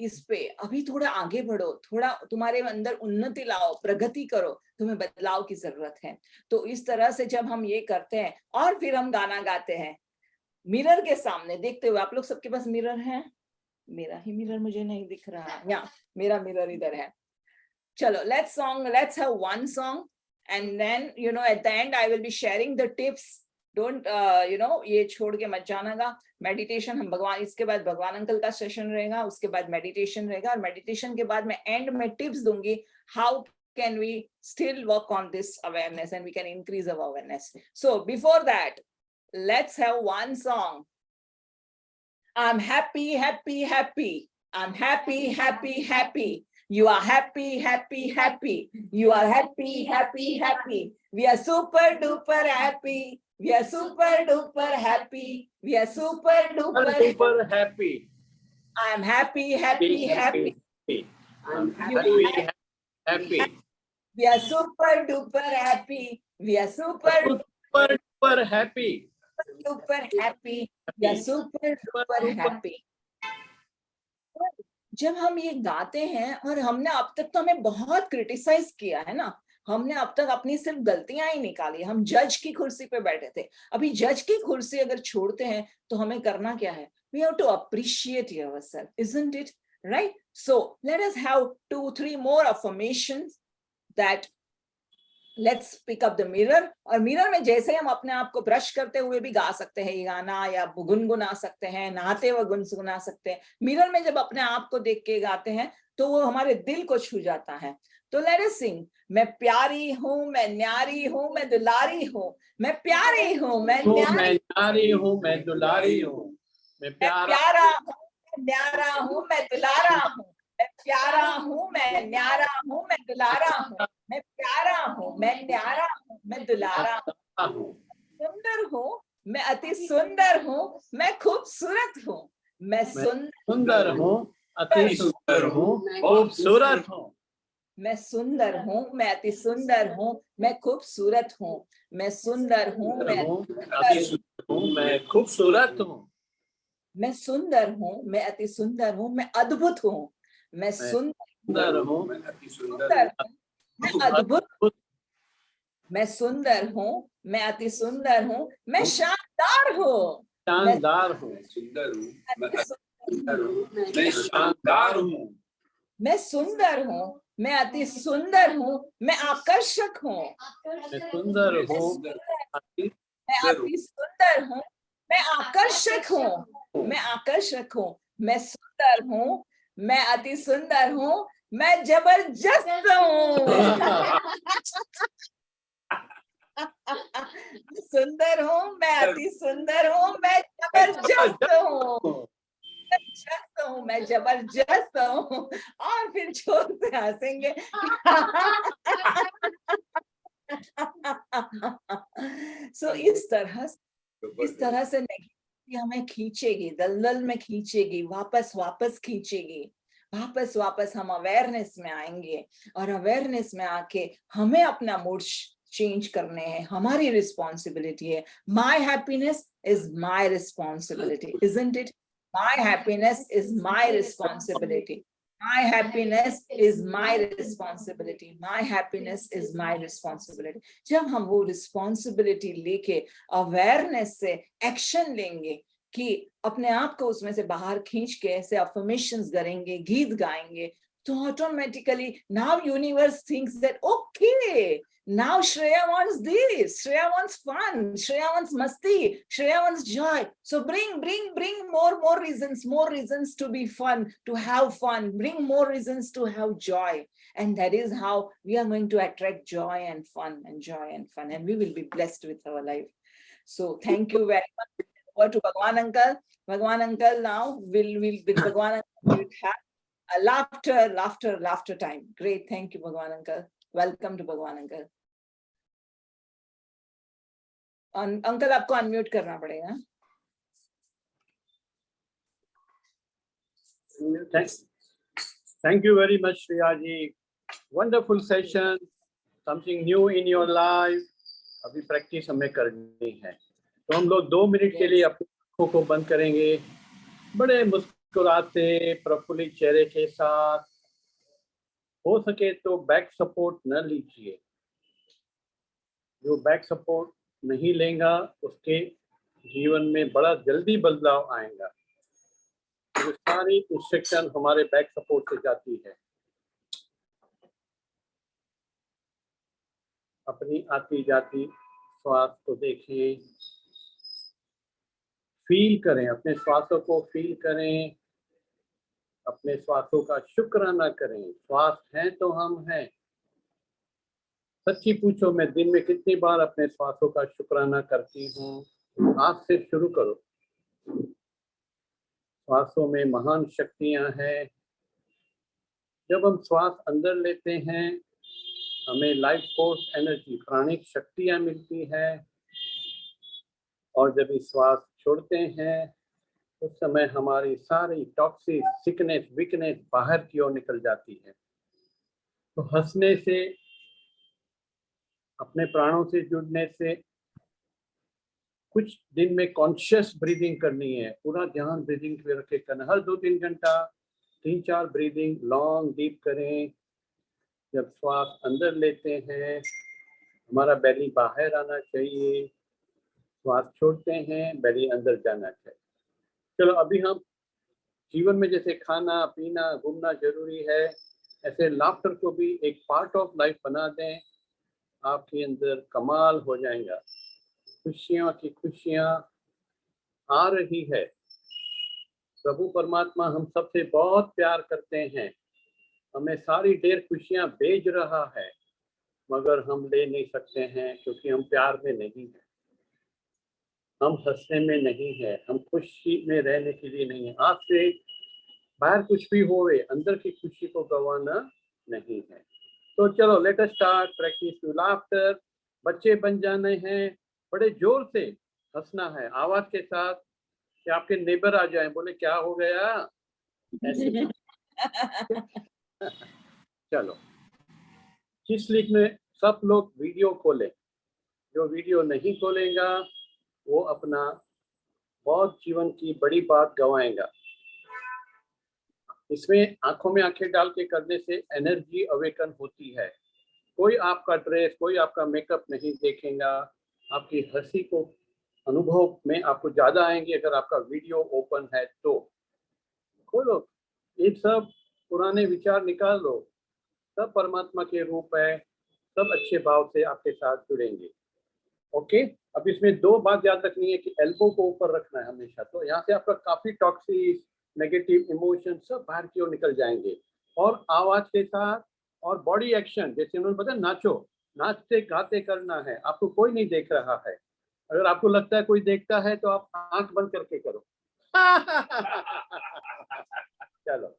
इस पे अभी थोड़ा आगे बढ़ो, थोड़ा तुम्हारे अंदर उन्नति लाओ, प्रगति करो, तुम्हें बदलाव की जरूरत है। तो इस तरह से जब हम ये करते हैं और फिर हम गाना गाते हैं मिरर के सामने देखते हुए, आप लोग सबके पास मिरर है? मेरा ही मिरर मुझे नहीं दिख रहा है, या मेरा मिरर इधर है। चलो, let's have one song and then you know at the end I will be sharing the tips. Don't you know, ये छोड़ के मत जानागा। मेडिटेशन हम भगवान, इसके बाद भगवान अंकल का सेशन रहेगा, उसके बाद मेडिटेशन रहेगा, और मेडिटेशन के बाद मैं एंड में टिप्स दूंगी how can we still work on this awareness and we can increase our awareness. So before that, let's have one song. I'm happy, happy, happy. I'm happy, happy, happy. You are happy, happy, happy. You are happy, happy, happy. We are super duper happy. We are super duper happy. We are super duper happy. I am happy, happy, happy. I'm happy, happy. We are super duper happy. We are super duper happy. Super happy. We are super duper happy. जब हम ये गाते हैं, और हमने अब तक तो हमें बहुत क्रिटिसाइज किया है ना, हमने अब तक अपनी सिर्फ गलतियां ही निकाली, हम जज की कुर्सी पे बैठे थे। अभी जज की कुर्सी अगर छोड़ते हैं तो हमें करना क्या है? We have to appreciate yourself, isn't it? Right? So let us have 2-3 more affirmations that let's pick up the mirror. और मिरर में जैसे हम अपने आप को ब्रश करते हुए भी गा सकते हैं ये गाना, या गुनगुना सकते हैं, नहाते हुए गुनगुना सकते हैं। मिरर में जब अपने आप को देख के गाते हैं तो वो हमारे दिल को छू जाता है। तो let us sing. मैं प्यारी हूँ, मैं न्यारी हूँ, मैं दुलारी हूँ, मैं प्यारी हूँ, मैं न्यारी हूँ, मैं दुलारी हूँ। मैं मैं प्यारा प्यारा हूँ, मैं न्यारा हूँ, मैं दुलारा हूँ। मैं प्यारा हूँ, मैं न्यारा हूँ, मैं दुलारा हूँ। मैं प्यारा हूँ, मैं न्यारा हूँ, मैं दुलारा हूँ। हूँ, सुंदर हूँ, मैं अति सुंदर हूँ, मैं खूबसूरत हूँ। मैं मैं सुंदर सुंदर हूँ, अति सुंदर हूँ, खूबसूरत हूँ। मैं सुंदर हूँ, मैं अति सुंदर हूँ, मैं खूबसूरत हूँ। मैं सुंदर हूँ, मैं अति सुंदर हूँ, मैं खूबसूरत हूँ। मैं सुंदर हूँ, मैं अति सुंदर हूँ, मैं अद्भुत हूँ। मैं मैं सुंदर हूँ, सुंदर हूँ, मैं अद्भुत। मैं सुंदर हूँ, मैं अति सुंदर हूँ, मैं शानदार हूँ। मैं शानदार हूँ, अति सुंदर हूँ, मैं शानदार हूँ। मैं सुंदर हूँ, मैं अति सुंदर हूँ, मैं आकर्षक हूँ। मैं सुंदर हूँ, अति मैं अति सुंदर हूँ, मैं आकर्षक हूँ। मैं आकर्षक हूँ, मैं सुंदर हूँ, मैं अति सुंदर हूँ, मैं जबरदस्त हूँ। सुंदर हूँ, मैं अति सुंदर हूँ, मैं जबरदस्त हूँ। जबरदस्त हूँ, मैं जबरदस्त हूँ। और फिर जोर से हंसेंगे। सो इस तरह से नेगेटिविटी हमें खींचेगी, दलदल में खींचेगी, वापस वापस खींचेगी। वापस वापस हम अवेयरनेस में आएंगे और अवेयरनेस में आके हमें अपना मूड चेंज करने हैं। हमारी रिस्पॉन्सिबिलिटी है। My happiness is my responsibility, isn't it? My happiness is my responsibility. My happiness is my responsibility. My happiness is my responsibility. जब हम वो रिस्पॉन्सिबिलिटी लेके अवेयरनेस से एक्शन लेंगे कि अपने आप को उसमें से बाहर खींच के ऐसे अफर्मेशंस करेंगे, गीत गाएंगे, तो automatically now universe thinks that okay, now Shreya wants this, Shreya wants fun, Shreya wants masti, Shreya wants joy. So bring more reasons to be fun, to have fun. Bring more reasons to have joy. And that is how we are going to attract joy and fun and joy and fun. And we will be blessed with our life. So thank you very much. Over to Bhagwan Uncle. Bhagwan Uncle now will with Bhagwan Uncle will have a laughter time. Great. Thank you, Bhagwan Uncle. Welcome to Bhagwan Uncle. Uncle आपको unmute करना पड़ेगा. Thank you very much, Shreya ji. Wonderful session. Something new in your life. अभी practice हमें करनी है, तो हम लोग 2 मिनट के लिए अपनी आंखों को बंद करेंगे. बड़े मुस्कुराते प्रफुल्लित चेहरे के साथ. हो सके तो बैक सपोर्ट न लीजिए. जो बैक सपोर्ट नहीं लेगा उसके जीवन में बड़ा जल्दी बदलाव आएगा. तो सारी इंस्ट्रक्शन हमारे बैक सपोर्ट से जाती है. अपनी आती जाती श्वास को देखें, फील करें, अपने श्वासों को फील करें, अपने श्वासों का शुक्राना करें. श्वास हैं तो हम हैं. सच्ची पूछो, मैं दिन में कितनी बार अपने श्वासों का शुक्राना करती हूँ? आज से शुरू करो. श्वासों में महान शक्तियां हैं. जब हम श्वास अंदर लेते हैं हमें लाइफ फोर्स एनर्जी, प्राणिक शक्तियां मिलती है, और जब इस श्वास छोड़ते हैं उस समय हमारी सारी टॉक्सिक, सिकनेस, वीकनेस बाहर की ओर निकल जाती है. तो हंसने से, अपने प्राणों से जुड़ने से, कुछ दिन में कॉन्शियस ब्रीदिंग करनी है. पूरा ध्यान ब्रीदिंग पे रखे करना. हर 2-3 घंटा 3-4 ब्रीदिंग लॉन्ग डीप करें. जब श्वास अंदर लेते हैं हमारा बेली बाहर आना चाहिए. श्वास छोड़ते हैं बेली अंदर जाना चाहिए. चलो अभी हम जीवन में जैसे खाना पीना घूमना जरूरी है, ऐसे लाफ्टर को भी एक पार्ट ऑफ लाइफ बना दें. आपके अंदर कमाल हो जाएगा. खुशियाँ की खुशियाँ आ रही है. प्रभु परमात्मा हम सबसे बहुत प्यार करते हैं. हमें सारी ढेर खुशियाँ भेज रहा है, मगर हम ले नहीं सकते हैं क्योंकि हम प्यार में नहीं हैं. हम हंसने में नहीं है, हम खुशी में रहने के लिए नहीं है। आज से बाहर कुछ भी होवे, अंदर की खुशी को गंवाना नहीं है। तो चलो let us start practice to laughter. बच्चे बन जाने हैं, बड़े जोर से हंसना है आवाज के साथ कि आपके नेबर आ जाए, बोले क्या हो गया ऐसे। चलो जिस लीग में सब लोग वीडियो खोलें, जो वीडियो नहीं खोलेगा वो अपना बहुत जीवन की बड़ी बात गंवाएगा। इसमें आंखों में आंखें डाल के करने से एनर्जी अवेकन होती है। कोई आपका ड्रेस, कोई आपका मेकअप नहीं देखेगा, आपकी हंसी को अनुभव में आपको ज्यादा आएंगे अगर आपका वीडियो ओपन है तो। खोलो, ये सब पुराने विचार निकाल लो, सब परमात्मा के रूप है, सब अच्छे भाव से आपके साथ जुड़ेंगे। ओके, अब इसमें दो बात याद रखनी है कि एल्बो को ऊपर रखना है हमेशा। तो यहाँ से आपका काफी टॉक्सिक नेगेटिव इमोशन सब बाहर की ओर निकल जाएंगे। और आवाज के साथ और बॉडी एक्शन, जैसे उन्होंने बताया नाचो, नाचते गाते करना है, आपको कोई नहीं देख रहा है। अगर आपको लगता है कोई देखता है तो आप आंख बंद करके करो। चलो,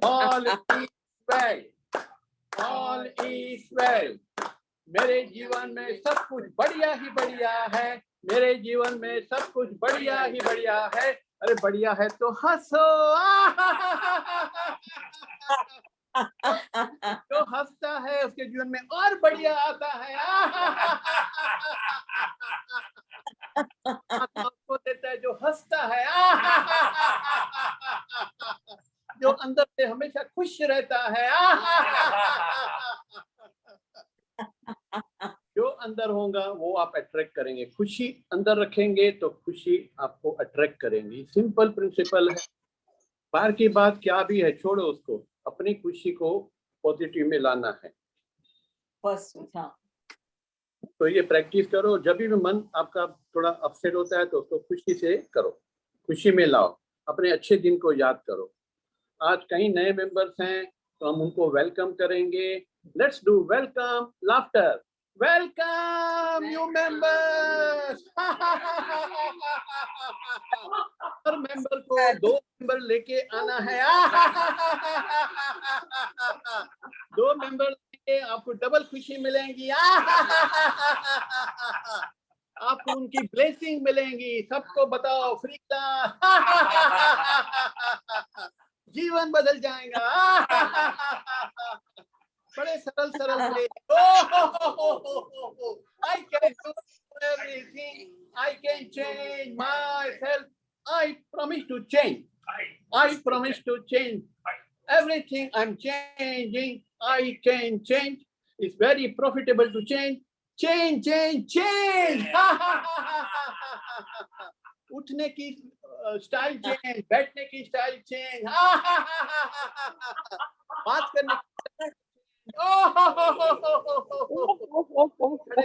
all is well, all is well. मेरे जीवन में सब कुछ बढ़िया ही बढ़िया है, मेरे जीवन में सब कुछ बढ़िया ही बढ़िया है। अरे बढ़िया है तो हंसो। जो हंसता है उसके जीवन में और बढ़िया आता है। आपको देता है जो हंसता है, जो अंदर से हमेशा खुश रहता है। जो अंदर होगा वो आप अट्रैक्ट करेंगे। खुशी अंदर रखेंगे तो खुशी आपको अट्रैक्ट करेंगी। सिंपल प्रिंसिपल है। बाहर की बात क्या भी है छोड़ो उसको, अपनी खुशी को पॉजिटिव में लाना है। तो ये प्रैक्टिस करो। जब भी मन आपका थोड़ा अपसेट होता है तो उसको खुशी से करो, खुशी में लाओ, अपने अच्छे दिन को याद करो। आज कई नए मेंबर्स हैं तो हम उनको वेलकम करेंगे। Let's do welcome laughter. Welcome new members. Her member को 2 मेंबर लेके आना है। 2 मेंबर लेके आपको डबल खुशी मिलेंगी। आपको उनकी ब्लेसिंग मिलेंगी। सबको बताओ फ्री क्लास। जीवन बदल जाएगा। बड़े सरल सरल से। I can do everything. I can change myself. I promise to change. I promise to change. Everything I'm changing, I can change. It's very profitable to change. Change, change, change. उठने की style change, बैठने की style change, बात करने की। खड़े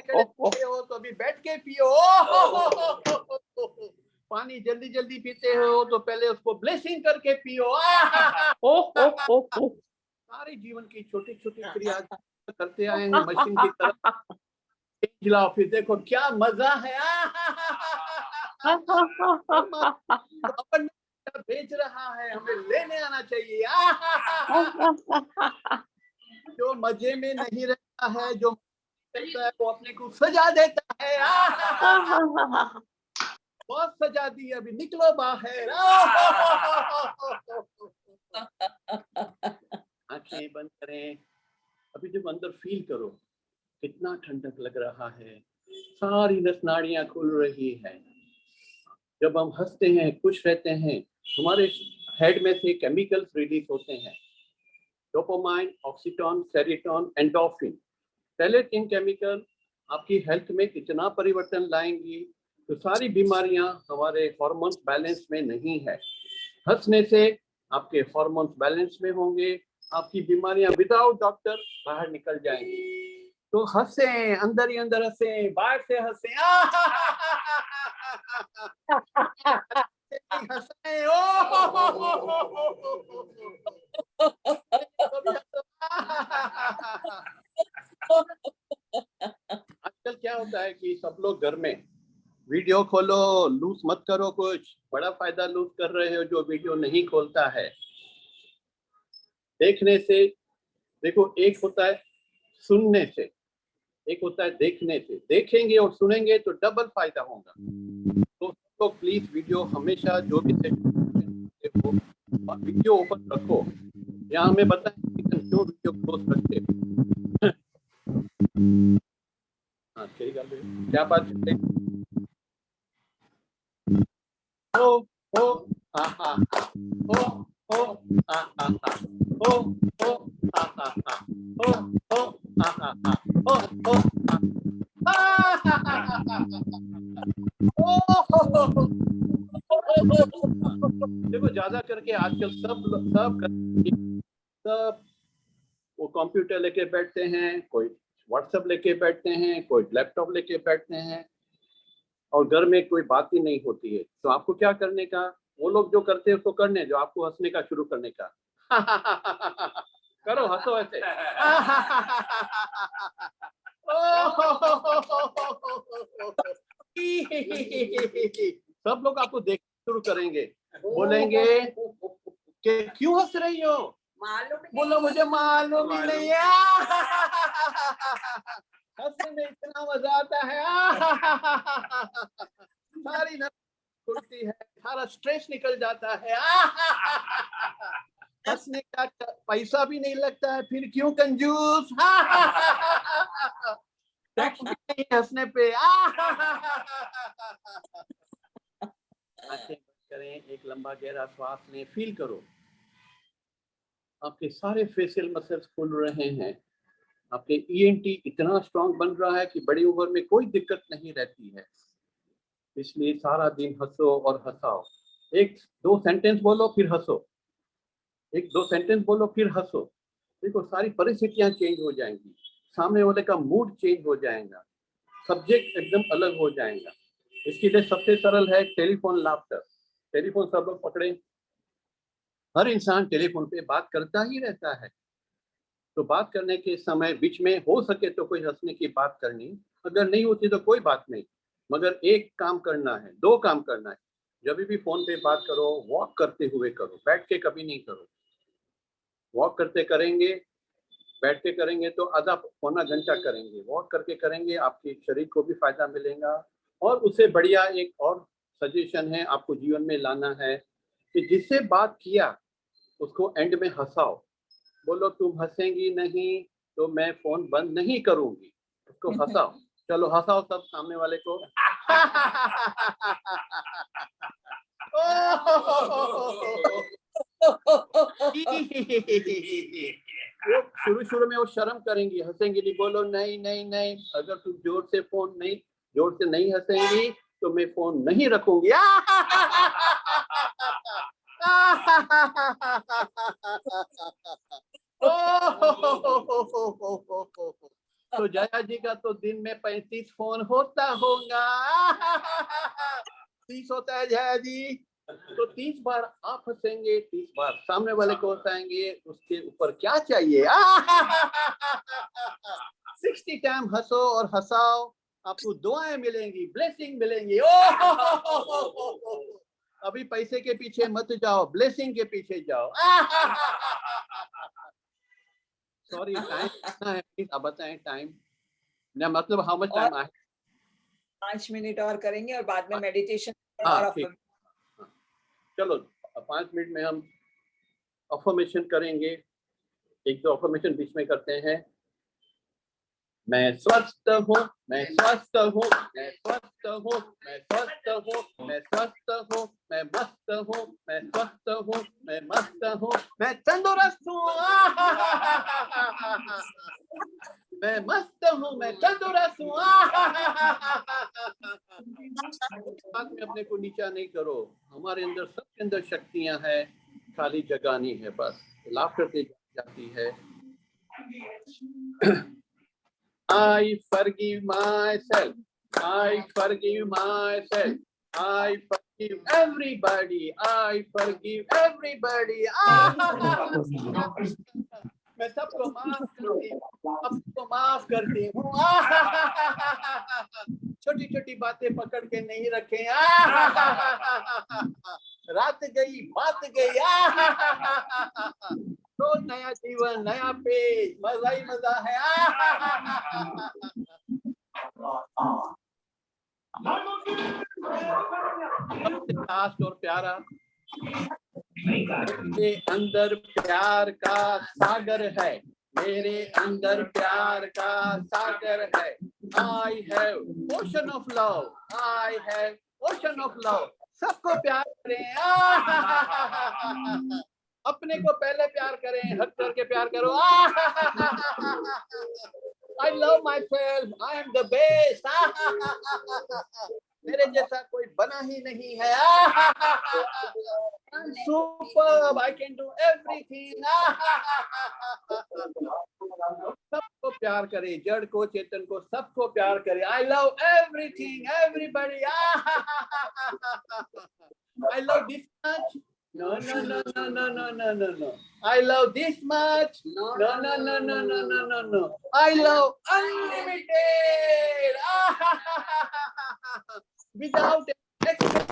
खड़े पीते हो तो अभी बैठ के पियो। पानी जल्दी जल्दी पीते हो तो पहले उसको ब्लेसिंग करके पियो। सारे जीवन की छोटी छोटी क्रिया करते आए हैं मशीन की तरह। खिलाओ फिर देखो क्या मजा है। अपन भेज रहा है, हमें लेने आना चाहिए। जो मजे में नहीं रहता है, जो रहता है वो अपने को सजा देता है। बहुत सजा दी, अभी निकलो बाहर। आंखें बंद करें। अभी जब अंदर फील करो कितना ठंडक लग रहा है, सारी नस नाड़ियां खुल रही है। जब हम हंसते हैं, खुश रहते हैं, हमारे हेड में से केमिकल्स रिलीज होते हैं, डोपामाइन, ऑक्सीटोन, सेरोटोनिन, एंडोर्फिन। पहले 3 केमिकल आपकी हेल्थ में इतना परिवर्तन लाएंगी तो सारी बीमारियां हमारे हार्मोन्स बैलेंस में नहीं है। हंसने से आपके हार्मोन्स बैलेंस में होंगे, आपकी बीमारियां विदाउट डॉक्टर बाहर निकल जाएंगी। तो हंसे, अंदर ही अंदर हंसे, बाहर से हंसे। हंसे। आजकल क्या होता है कि सब लोग घर में वीडियो खोलो, लूज मत करो, कुछ बड़ा फायदा लूज कर रहे हो जो वीडियो नहीं खोलता है। देखने से, देखो एक होता है सुनने से, एक होता है देखने से। देखेंगे और सुनेंगे तो डबल फायदा होगा। तो प्लीज वीडियो हमेशा जो भी देखो और वीडियो ओपन रखो। यहाँ हमें बताएं क्यों वीडियो क्लोज रखते हो। हाँ क्या बात है? ओ ओ हा हा ओ ओ हा हा हा ओ हा हा हा ओ हा हा हा ओ देखो ज्यादा करके आजकल सब वो कंप्यूटर लेके बैठते हैं, कोई व्हाट्सएप लेके बैठते हैं, कोई लैपटॉप लेके बैठते हैं और घर में कोई बात ही नहीं होती है। तो आपको क्या करने का, वो लोग जो करते हैं उसको करने जो, आपको हंसने का शुरू करने का। करो, हंसो ऐसे। सब लोग आपको देखना शुरू करेंगे, बोलेंगे कि क्यों हंस रही हो? बोलो मुझे मालूम ही नहीं है। हंसने में इतना मजा आता है। सारी खुलती है, सारा स्ट्रेस निकल जाता है। हंसने का पैसा भी नहीं लगता है, फिर क्यों कंजूस। टैक्स भी नहीं हंसने पे। आंखें बंद करें, एक लंबा गहरा श्वास लें, फील करो आपके सारे फेशियल मसल्स खुल रहे हैं। आपके ईएनटी इतना स्ट्रांग बन रहा है कि बड़ी उम्र में कोई दिक्कत नहीं रहती है। इसलिए सारा दिन हंसो और हंसाओ। एक दो सेंटेंस बोलो फिर हंसो, एक दो सेंटेंस बोलो फिर हंसो। देखो सारी परिस्थितियां चेंज हो जाएंगी, सामने वाले का मूड चेंज हो जाएगा, सब्जेक्ट एकदम अलग हो जाएगा। इसके लिए सबसे सरल है टेलीफोन लाफ्टर। टेलीफोन सब लोग पकड़े, हर इंसान टेलीफोन पे बात करता ही रहता है। तो बात करने के समय बीच में हो सके तो कोई हंसने की बात करनी, अगर नहीं होती तो कोई बात नहीं। मगर एक काम करना है, दो काम करना है। जब भी फोन पे बात करो, वॉक करते हुए करो, बैठ के कभी नहीं करो। वॉक करते करेंगे, बैठ के करेंगे तो आधा पौना घंटा करेंगे, वॉक करके करेंगे, आपके शरीर को भी फायदा मिलेगा। और उससे बढ़िया एक और सजेशन है आपको जीवन में लाना है कि जिससे बात किया उसको एंड में हंसाओ। बोलो तुम हंसेंगी नहीं तो मैं फोन बंद नहीं करूंगी, उसको हंसाओ। चलो हंसाओ सब सामने वाले को। वो शुरू में वो शर्म करेंगी, हंसेंगी नहीं। बोलो नहीं नहीं नहीं, अगर तुम जोर से नहीं हंसेंगी तो मैं फोन नहीं रखूंगी। तो जया जी का तो दिन में 35 फोन होता होगा। 30 होता है जया जी, तो 30 बार आप हंसेंगे, 30 बार सामने वाले को हंसाएंगे, उसके ऊपर क्या चाहिए। 60 टाइम हंसो और हंसाओ, आपको दुआएं मिलेंगी, ब्लेसिंग मिलेंगी। अभी पैसे के पीछे मत जाओ, ब्लेसिंग के पीछे जाओ। सॉरी टाइम कितना है प्लीज आप बताएं टाइम, ना मतलब हाउ मच टाइम है? 5 मिनट और करेंगे और बाद में मेडिटेशन हाँ और ठीक, चलो 5 मिनट में हम अफर्मेशन करेंगे। एक दो अफर्मेशन बीच में करते हैं। मैं स्वस्थ हूँ, मैं स्वस्थ हूँ, मैं स्वस्थ हूँ, मैं स्वस्थ हूँ, मैं स्वस्थ हूँ, मैं मस्त हूँ, मैं स्वस्थ हूँ, मैं मस्त हूँ, मैं तंदुरुस्त हूँ। मैं मस्त हूँ, मैं तंदुरुस्त हूँ। बात में अपने को नीचा नहीं करो, हमारे अंदर सबके अंदर शक्तियां हैं, खाली जगह नहीं है, बस लाभ करते जाती है। I forgive myself. I forgive myself. I forgive everybody. I forgive everybody. मैं सबको माफ करती हूँ, सबको माफ करती हूँ। छोटी छोटी छोटी बातें पकड़ के नहीं रखें। रात गई बात गई। रोज नया जीवन, नया पेज, मजा ही मजा है। सबसे खास और प्यारा, मेरे अंदर प्यार का सागर है, मेरे अंदर प्यार का सागर है। I have ocean of love, I have ocean of love। सबको प्यार करें। अपने को पहले प्यार करें, हक करके प्यार करो। I love myself, I am the best। मेरे जैसा कोई बना ही नहीं है। I'm superb, I can do everything। सबको प्यार करें, जड़ को, चेतन को, सबको प्यार करें। I love everything, everybody। I love this much। No, no, no, no, no, no, no, no, no। I love this much। No, no, no, no, no, no, no, no, no। I love unlimited। Without expectation।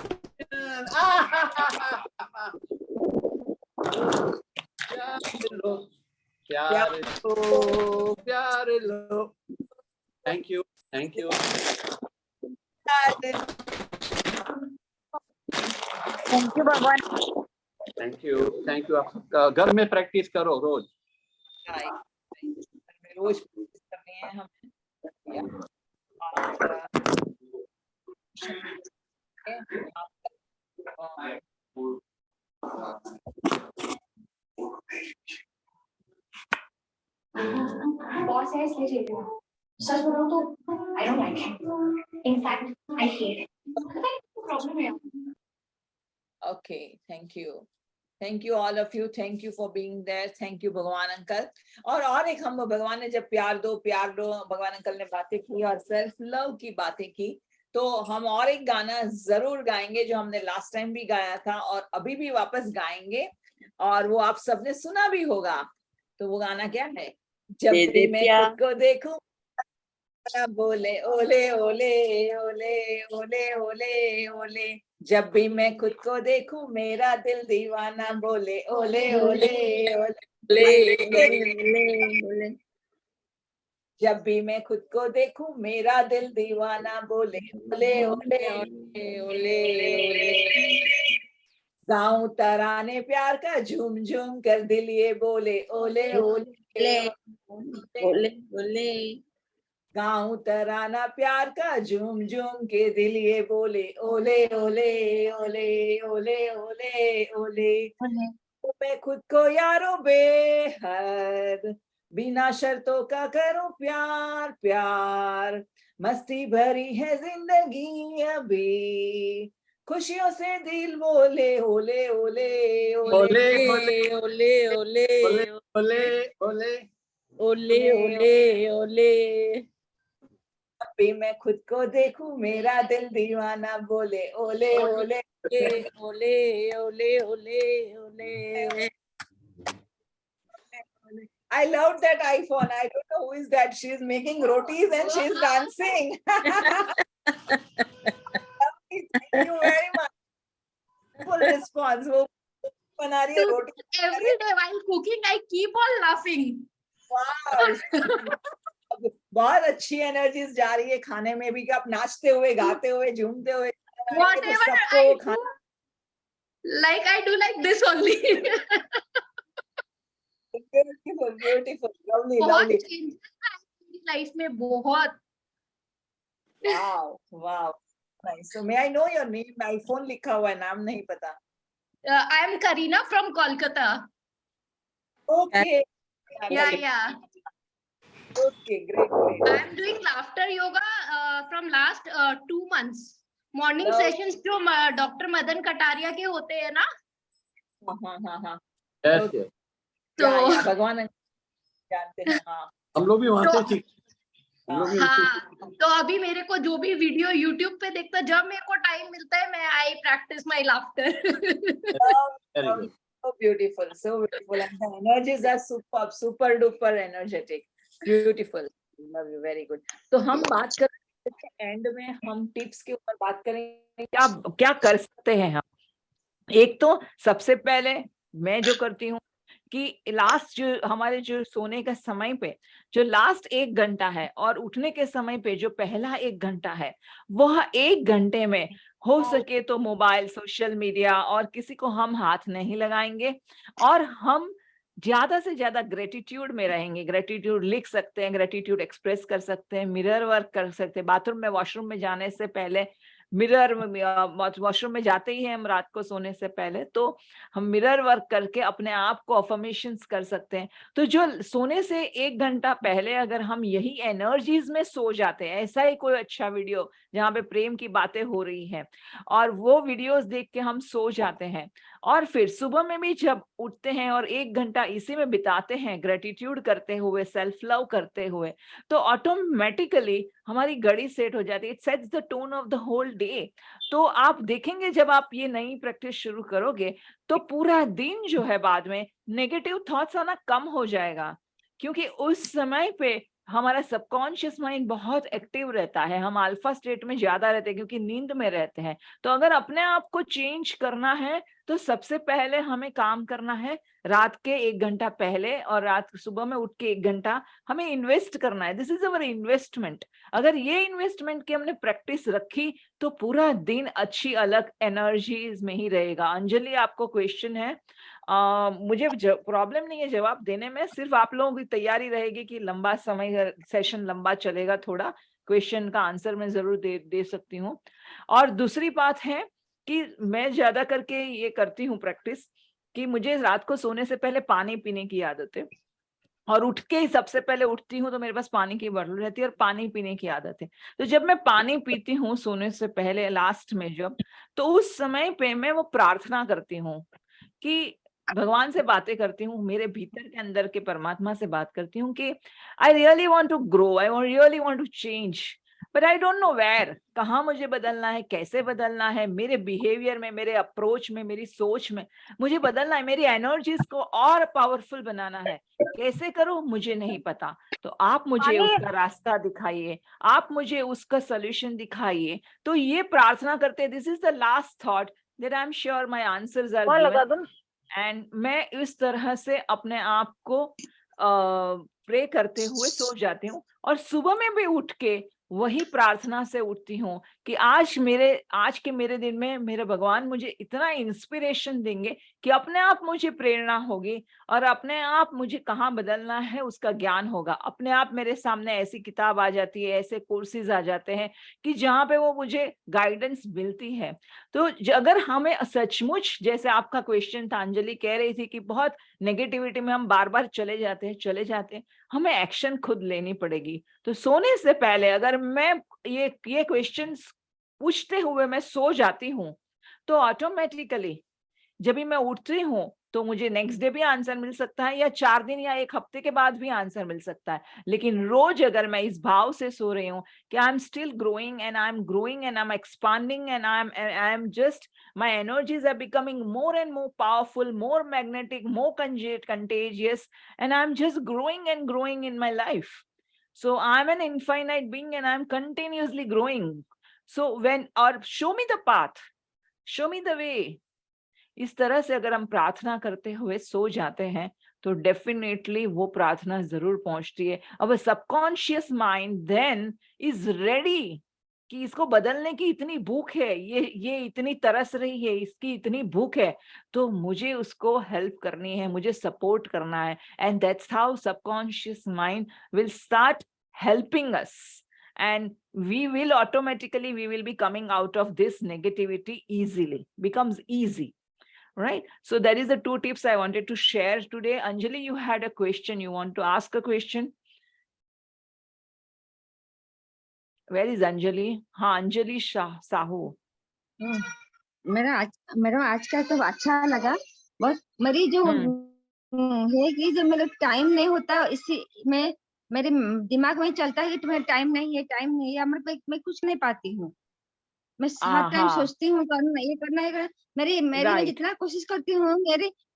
प्यार लो, प्यार लो। Thank you, thank you, thank you भगवान। Thank you, thank you. आप घर में practice करो रोज। रोज practice करनी है हमें। बॉस है इसलिए चाहिए हूँ। सच बोल रहा हूँ तो I don't like him, in fact I hate him. Problem है। Okay, thank you all of you, thank you for being there, thank you भगवान अंकल। और एक हम भगवान ने जब प्यार दो भगवान अंकल ने बातें की और सेल्फ लव की बातें की, तो हम और एक गाना जरूर गाएंगे जो हमने लास्ट टाइम भी गाया था और अभी भी वापस गाएंगे, और वो आप सबने सुना भी होगा। तो वो गाना क्या है? जब भी मैं खुद को देखूं बोले ओले ओले ओले ओले ओले ओले। जब भी मैं खुद को देखूं मेरा दिल दीवाना बोले ओले ओले ओले। जब भी मैं खुद को देखूं मेरा दिल दीवाना बोले ओले ओले ओले। गाऊं तराने प्यार का झूम झूम कर दिल ये बोले ओले ओले ओले ओले। गाऊं तराना प्यार का झूम झूम के दिल ये बोले ओले ओले ओले ओले ओले ओले। तो मैं खुद को यारो बेहद बिना शर्तों का करूं प्यार प्यार। मस्ती भरी है जिंदगी अभी, खुशियों से दिल बोले ओले ओले ओले ओले ओले ओले ओले ओले ओले ओले ओले। भी मैं खुद को देखूं मेरा दिल दीवाना बोले ओले ओले ओले ओले ओले ओले। I love that iPhone. I don't know who is that. She's making rotis and she's dancing. Thank you very much. Full response. वो बना रही है रोटी। Every day while cooking, I keep on laughing. Wow. बहुत अच्छी energies जा रही है खाने में भी, कि आप नाचते हुए, गाते हुए, झूमते हुए, Whatever I do, like I do like this only. Beautiful, beautiful, lovely, बहुत lovely. changes लाइफ में बहुत। Wow, wow, nice. So may I know your name? iPhone लिखा हुआ है, नाम नहीं पता. I am Karina from Kolkata. Okay. Yeah. Okay, great. I am doing laughter yoga from last 2 months. Morning sessions जो doctor Madan Kataria के होते हैं ना। हाँ। Yes, yes। तो भगवान जानते हैं। हाँ, हम लोग भी वहाँ से सीख। हाँ, तो अभी मेरे को जो भी वीडियो YouTube पे देखता, जब मेरे को टाइम मिलता है मैं I practice my laughter. So beautiful, so beautiful, and the energies are superb, super duper energetic, beautiful, love you, very good. तो हम बात कर एंड में हम टिप्स के ऊपर बात करेंगे, क्या क्या कर सकते हैं हम। एक तो सबसे पहले मैं जो करती हूँ कि लास्ट जो हमारे जो सोने का समय पे जो लास्ट 1 घंटा है और उठने के समय पे जो पहला 1 घंटा है, वह 1 घंटे में हो सके तो मोबाइल, सोशल मीडिया और किसी को हम हाथ नहीं लगाएंगे और हम ज्यादा से ज्यादा ग्रेटिट्यूड में रहेंगे। ग्रेटिट्यूड लिख सकते हैं, ग्रेटिट्यूड एक्सप्रेस कर सकते हैं, मिरर वर्क कर सकते हैं। बाथरूम में, वॉशरूम में जाने से पहले मिरर में, वॉशरूम में जाते ही हैं हम रात को सोने से पहले, तो हम मिरर वर्क करके अपने आप को अफर्मेशंस कर सकते हैं। तो जो सोने से 1 घंटा पहले अगर हम यही एनर्जीज में सो जाते हैं, ऐसा ही कोई अच्छा वीडियो जहाँ पे प्रेम की बातें हो रही हैं और वो वीडियोस देख के हम सो जाते हैं और फिर सुबह में भी जब उठते हैं और 1 घंटा इसी में बिताते हैं, ग्रेटिट्यूड करते हुए, सेल्फ लव करते हुए, तो ऑटोमेटिकली हमारी घड़ी सेट हो जाती है। It sets the tone of the whole day. तो आप देखेंगे जब आप ये नई प्रैक्टिस शुरू करोगे तो पूरा दिन जो है बाद में नेगेटिव थॉट्स आना कम हो जाएगा, क्योंकि उस समय पे हमारा सबकॉन्शियस माइंड बहुत एक्टिव रहता है। हम अल्फा स्टेट में ज्यादा रहते हैं क्योंकि नींद में रहते हैं। तो अगर अपने आप को चेंज करना है तो सबसे पहले हमें काम करना है रात के 1 घंटा पहले और रात सुबह में उठ के 1 घंटा हमें इन्वेस्ट करना है। This is our investment. अगर ये इन्वेस्टमेंट की हमने प्रैक्टिस रखी तो पूरा दिन अच्छी अलग एनर्जीज में ही रहेगा। अंजलि, आपको क्वेश्चन है? मुझे प्रॉब्लम नहीं है जवाब देने में, सिर्फ आप लोगों की तैयारी रहेगी कि लंबा समय सेशन लंबा चलेगा थोड़ा, क्वेश्चन का आंसर मैं जरूर दे सकती हूँ। और दूसरी बात है कि मैं ज्यादा करके ये करती हूँ प्रैक्टिस कि मुझे रात को सोने से पहले पानी पीने की आदत है और उठ के ही सबसे पहले उठती हूँ तो मेरे पास पानी की बोतल रहती है और पानी पीने की आदत है। तो जब मैं पानी पीती हूँ सोने से पहले लास्ट में जब, तो उस समय पे मैं वो प्रार्थना करती हूँ कि भगवान से बातें करती हूँ, मेरे भीतर के अंदर के परमात्मा से बात करती हूँ कि I really want to grow, I really want to change, but I don't know where, कहाँ मुझे बदलना है, कैसे बदलना है, मेरे बिहेवियर में, मेरे अप्रोच में, मेरी सोच में मुझे बदलना है, मेरी एनर्जीज को और पावरफुल बनाना है। कैसे करूं मुझे नहीं पता, तो आप मुझे उसका रास्ता दिखाइए, आप मुझे उसका सोल्यूशन दिखाइए। तो ये प्रार्थना करते, this is the last thought that I am sure my answers are given. And मैं इस तरह से अपने आप को प्रे करते हुए सो जाती हूँ और सुबह में भी उठ के वही प्रार्थना से उठती हूँ कि आज के मेरे दिन में मेरे भगवान मुझे इतना इंस्पिरेशन देंगे कि अपने आप मुझे प्रेरणा होगी और अपने आप मुझे कहाँ बदलना है उसका ज्ञान होगा। अपने आप मेरे सामने ऐसी किताब आ जाती है, ऐसे कोर्सेज आ जाते हैं कि जहाँ पे वो मुझे गाइडेंस मिलती है। तो अगर हमें सचमुच, जैसे आपका क्वेश्चन था, अंजलि कह रही थी कि बहुत नेगेटिविटी में हम बार बार चले जाते हैं, हमें एक्शन खुद लेनी पड़ेगी। तो सोने से पहले अगर मैं ये क्वेश्चन पूछते हुए मैं सो जाती हूँ तो ऑटोमेटिकली जब भी मैं उठती हूँ तो मुझे नेक्स्ट डे भी आंसर मिल सकता है या 4 दिन या 1 हफ्ते के बाद भी आंसर मिल सकता है। लेकिन रोज अगर मैं इस भाव से सो रही हूँ कि I am still growing and I am growing and I am expanding and I am just my energies are becoming more and more powerful, more magnetic, more contagious, and I'm just growing and growing in my life. So I'm an infinite being and I'm continuously growing. So or show me the path, show me the way. इस तरह से अगर हम प्रार्थना करते हुए सो जाते हैं तो डेफिनेटली वो प्रार्थना जरूर पहुंचती है। अब subconscious mind then is ready कि इसको बदलने की इतनी भूख है, ये इतनी तरस रही है, इसकी इतनी भूख है, तो मुझे उसको हेल्प करनी है, मुझे सपोर्ट करना है। And that's how subconscious mind will start helping us and we will be coming out of this negativity easily, becomes easy, right? So that is the 2 tips I wanted to share today. Anjali, you had a question, you want to ask a question? Where is Anjali? हाँ, अंजलि साहू। मेरा आज का तो अच्छा लगा। बस मेरी जो है कि जब मेरा टाइम नहीं होता, इसी में मेरे दिमाग में चलता है कि तुम्हें टाइम नहीं है, मैं कुछ नहीं पाती हूँ। मैं हर टाइम सोचती हूँ ये करना है। मेरी मैं जितना कोशिश करती हूँ,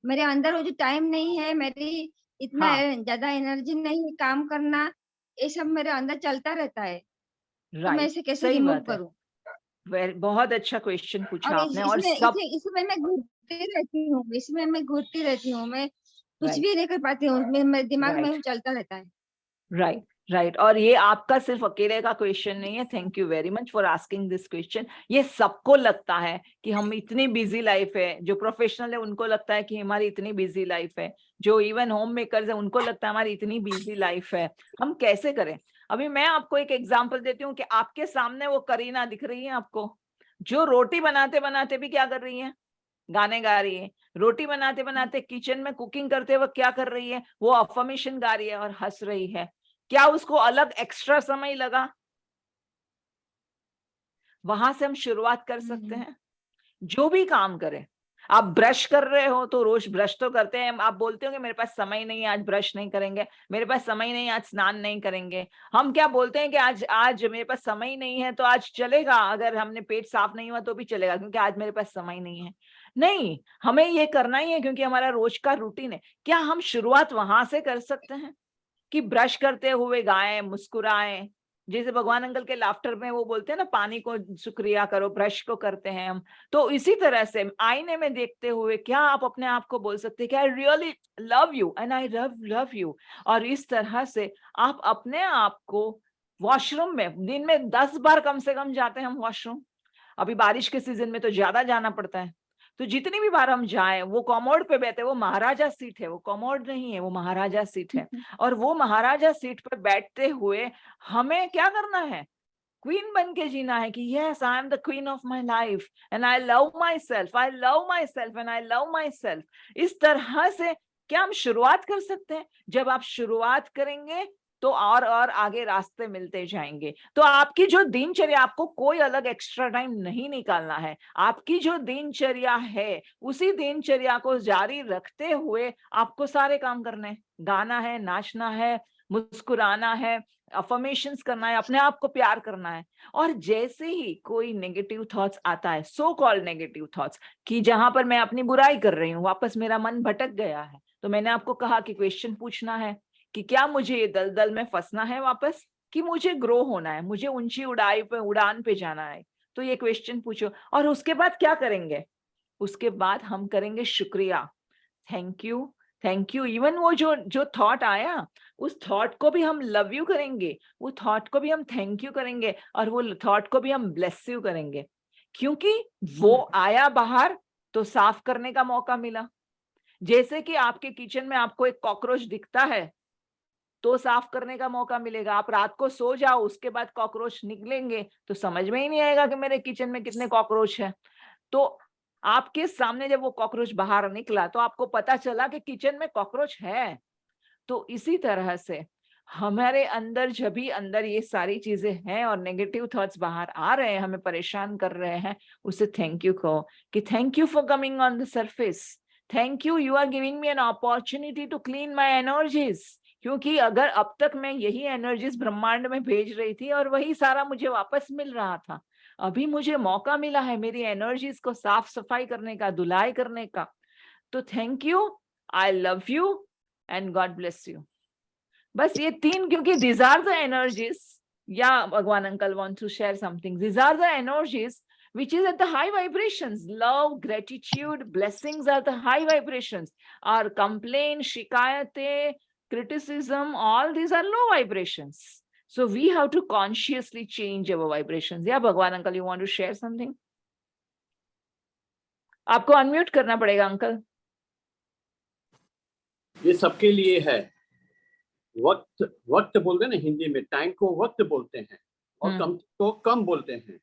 मेरे अंदर वो जो टाइम नहीं है, मेरी इतना ज्यादा एनर्जी नहीं है काम करना, ये सब मेरे अंदर चलता रहता है। तो मैं राइट, इसे कैसे सही रिमूव बात है। करूं? बहुत अच्छा क्वेश्चन पूछा और आपने। और इसमें सब इसमें मैं घूरती रहती हूँ, इसमें मैं घूरती रहती हूँ, मैं कुछ राइट भी नहीं कर पाती हूँ, मेरे दिमाग में राइट वो चलता रहता है। Right right. और ये आपका सिर्फ अकेले का क्वेश्चन नहीं है। Thank you very much for asking this question. ये सबको लगता है कि हम इतनी बिजी लाइफ है, जो प्रोफेशनल है उनको लगता है कि हमारी इतनी बिजी लाइफ है, जो इवन होम मेकर्स है उनको लगता है हमारी इतनी बिजी लाइफ है, हम कैसे करें। अभी मैं आपको एक एग्जांपल देती हूँ कि आपके सामने वो करीना दिख रही है आपको, जो रोटी बनाते बनाते भी क्या कर रही है, गाने गा रही है। रोटी बनाते बनाते किचन में कुकिंग करते वक्त क्या कर रही है, वो अफर्मेशन गा रही है और हंस रही है। क्या उसको अलग एक्स्ट्रा समय लगा? वहां से हम शुरुआत कर सकते हैं। जो भी काम करें, आप ब्रश कर रहे हो तो रोज ब्रश तो करते हैं। आप बोलते हो कि मेरे पास समय नहीं है, आज ब्रश नहीं करेंगे, मेरे पास समय नहीं है, आज स्नान नहीं करेंगे। हम क्या बोलते हैं कि आज आज मेरे पास समय नहीं है तो आज चलेगा, अगर हमने पेट साफ नहीं हुआ तो भी चलेगा क्योंकि आज मेरे पास समय नहीं है। नहीं, हमें ये करना ही है क्योंकि हमारा रोज का रूटीन है। क्या हम शुरुआत वहां से कर सकते हैं कि ब्रश करते हुए गाएं, मुस्कुराएं? जैसे भगवान अंकल के लाफ्टर में वो बोलते हैं ना, पानी को शुक्रिया करो, ब्रश को करते हैं हम। तो इसी तरह से आईने में देखते हुए क्या आप अपने आप को बोल सकते हैं कि I really love you and I love you. और इस तरह से आप अपने आप को, वॉशरूम में दिन में 10 बार कम से कम जाते हैं हम वॉशरूम। अभी बारिश के सीजन में तो ज्यादा जाना पड़ता है। तो जितनी भी बार हम जाएं, वो कॉमोड पे बैठे, वो महाराजा सीट है, वो कॉमोड नहीं है, वो महाराजा सीट है। और वो महाराजा सीट पर बैठते हुए हमें क्या करना है, क्वीन बन के जीना है कि yes I am the queen of my life and I love my self, I love my self and I love my self. इस तरह से क्या हम शुरुआत कर सकते हैं? जब आप शुरुआत करेंगे तो और आगे रास्ते मिलते जाएंगे। तो आपकी जो दिनचर्या, आपको कोई अलग एक्स्ट्रा टाइम नहीं निकालना है। आपकी जो दिनचर्या है उसी दिनचर्या को जारी रखते हुए आपको सारे काम करने हैं। गाना है, नाचना है, मुस्कुराना है, अफर्मेशंस करना है, अपने आप को प्यार करना है। और जैसे ही कोई नेगेटिव थॉट्स आता है, सो कॉल्ड नेगेटिव थॉट्स, कि जहां पर मैं अपनी बुराई कर रही हूँ, वापस मेरा मन भटक गया है, तो मैंने आपको कहा कि क्वेश्चन पूछना है कि क्या मुझे ये दलदल में फंसना है वापस, कि मुझे ग्रो होना है, मुझे ऊंची उड़ान पे जाना है। तो ये क्वेश्चन पूछो। और उसके बाद क्या करेंगे? उसके बाद हम करेंगे शुक्रिया, thank you, thank you. Even वो जो जो थॉट आया, उस थॉट को भी हम लव यू करेंगे, वो थॉट को भी हम थैंक यू करेंगे, और वो थॉट को भी हम ब्लेस यू करेंगे। क्योंकि वो आया बाहर तो साफ करने का मौका मिला। जैसे कि आपके किचन में आपको एक कॉकरोच दिखता है तो साफ करने का मौका मिलेगा। आप रात को सो जाओ, उसके बाद कॉकरोच निकलेंगे तो समझ में ही नहीं आएगा कि मेरे किचन में कितने कॉकरोच हैं। तो आपके सामने जब वो कॉकरोच बाहर निकला तो आपको पता चला कि किचन में कॉकरोच है। तो इसी तरह से हमारे अंदर जब भी अंदर ये सारी चीजें हैं और नेगेटिव थॉट्स बाहर आ रहे हैं, हमें परेशान कर रहे हैं, उसे थैंक यू कहो कि thank you for coming on the surface, thank you are giving me an opportunity to clean my energies. क्योंकि अगर अब तक मैं यही एनर्जीज ब्रह्मांड में भेज रही थी और वही सारा मुझे वापस मिल रहा था, अभी मुझे मौका मिला है मेरी एनर्जीज को साफ सफाई करने का, धुलाई करने का। तो thank you, I love you and God bless you. बस ये तीन, क्योंकि these are the energies, yeah, Bhagwan uncle wants to share something. These are the energies which is at the high vibrations. Love, gratitude, blessings are the high vibrations. Our complaint, shikayate, criticism, all these are low vibrations. So we have to consciously change our vibrations. Yeah, Bhagwan uncle, you want to share something? आपको unmute करना पड़ेगा uncle. ये सबके लिए है। वक्त वक्त बोलते हैं ना हिंदी में, टाइम को वक्त बोलते हैं और कम को कम बोलते हैं।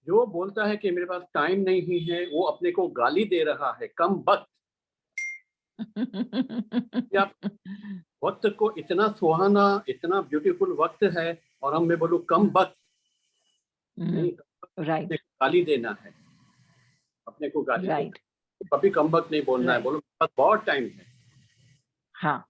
जो बोलता है कि मेरे पास टाइम नहीं है, वो अपने को गाली दे रहा है, कम वक्त। आप वक्त को इतना सुहाना, इतना ब्यूटीफुल वक्त है, और हम मैं बोलूं कम वक्त नहीं, राइट, गाली देना है अपने को, गाली राइट, कभी कम वक्त नहीं बोलना है, बोलो बहुत टाइम है। हाँ,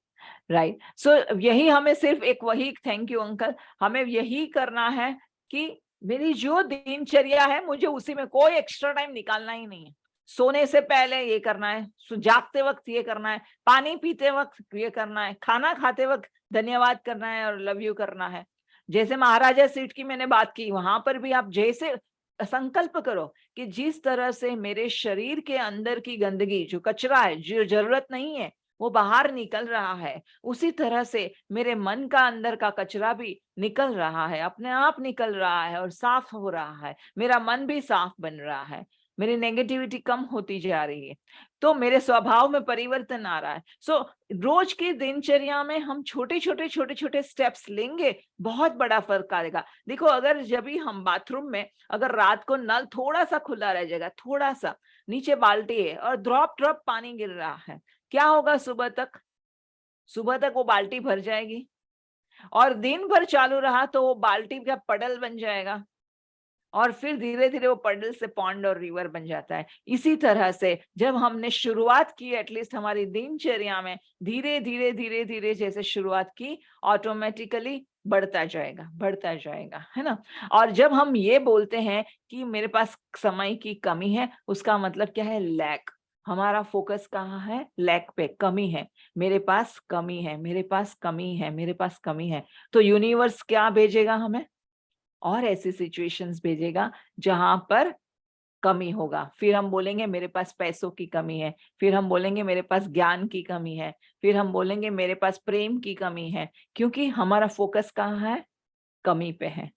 राइट। सो यही हमें सिर्फ एक वही, थैंक यू अंकल, हमें यही करना है कि मेरी जो दिनचर्या है मुझे उसी में कोई एक्स्ट्रा टाइम निकालना ही नहीं है। सोने से पहले ये करना है, जागते वक्त ये करना है, पानी पीते वक्त ये करना है, खाना खाते वक्त धन्यवाद करना है और लव यू करना है। जैसे महाराजा सीट की मैंने बात की, वहां पर भी आप जैसे संकल्प करो कि जिस तरह से मेरे शरीर के अंदर की गंदगी, जो कचरा है, जो जरूरत नहीं है, वो बाहर निकल रहा है, उसी तरह से मेरे मन का अंदर का कचरा भी निकल रहा है, अपने आप निकल रहा है और साफ हो रहा है। मेरा मन भी साफ बन रहा है, मेरी नेगेटिविटी कम होती जा रही है, तो मेरे स्वभाव में परिवर्तन आ रहा है। सो रोज की दिनचर्या में हम छोटे छोटे स्टेप्स लेंगे, बहुत बड़ा फर्क आएगा। देखो, अगर जब भी हम बाथरूम में, अगर रात को नल थोड़ा सा खुला रह जाएगा, थोड़ा सा, नीचे बाल्टी है और ड्रॉप ड्रॉप पानी गिर रहा है, क्या होगा? सुबह तक वो बाल्टी भर जाएगी, और दिन भर चालू रहा तो वो बाल्टी का पडल बन जाएगा, और फिर धीरे धीरे वो पडल से पॉन्ड और रिवर बन जाता है। इसी तरह से जब हमने शुरुआत की, एटलीस्ट हमारी दिनचर्या में धीरे धीरे जैसे शुरुआत की, ऑटोमेटिकली बढ़ता जाएगा, है ना। और जब हम ये बोलते हैं कि मेरे पास समय की कमी है, उसका मतलब क्या है? लैक। हमारा फोकस कहाँ है? लैक पे, कमी है, मेरे पास कमी है, मेरे पास कमी है, मेरे पास कमी है। तो यूनिवर्स क्या भेजेगा हमें? और ऐसी सिचुएशंस भेजेगा जहां पर कमी होगा। फिर हम बोलेंगे मेरे पास पैसों की कमी है, फिर हम बोलेंगे मेरे पास ज्ञान की कमी है, फिर हम बोलेंगे मेरे पास प्रेम की कमी है, क्योंकि हमारा फोकस कहाँ है? कमी पे है।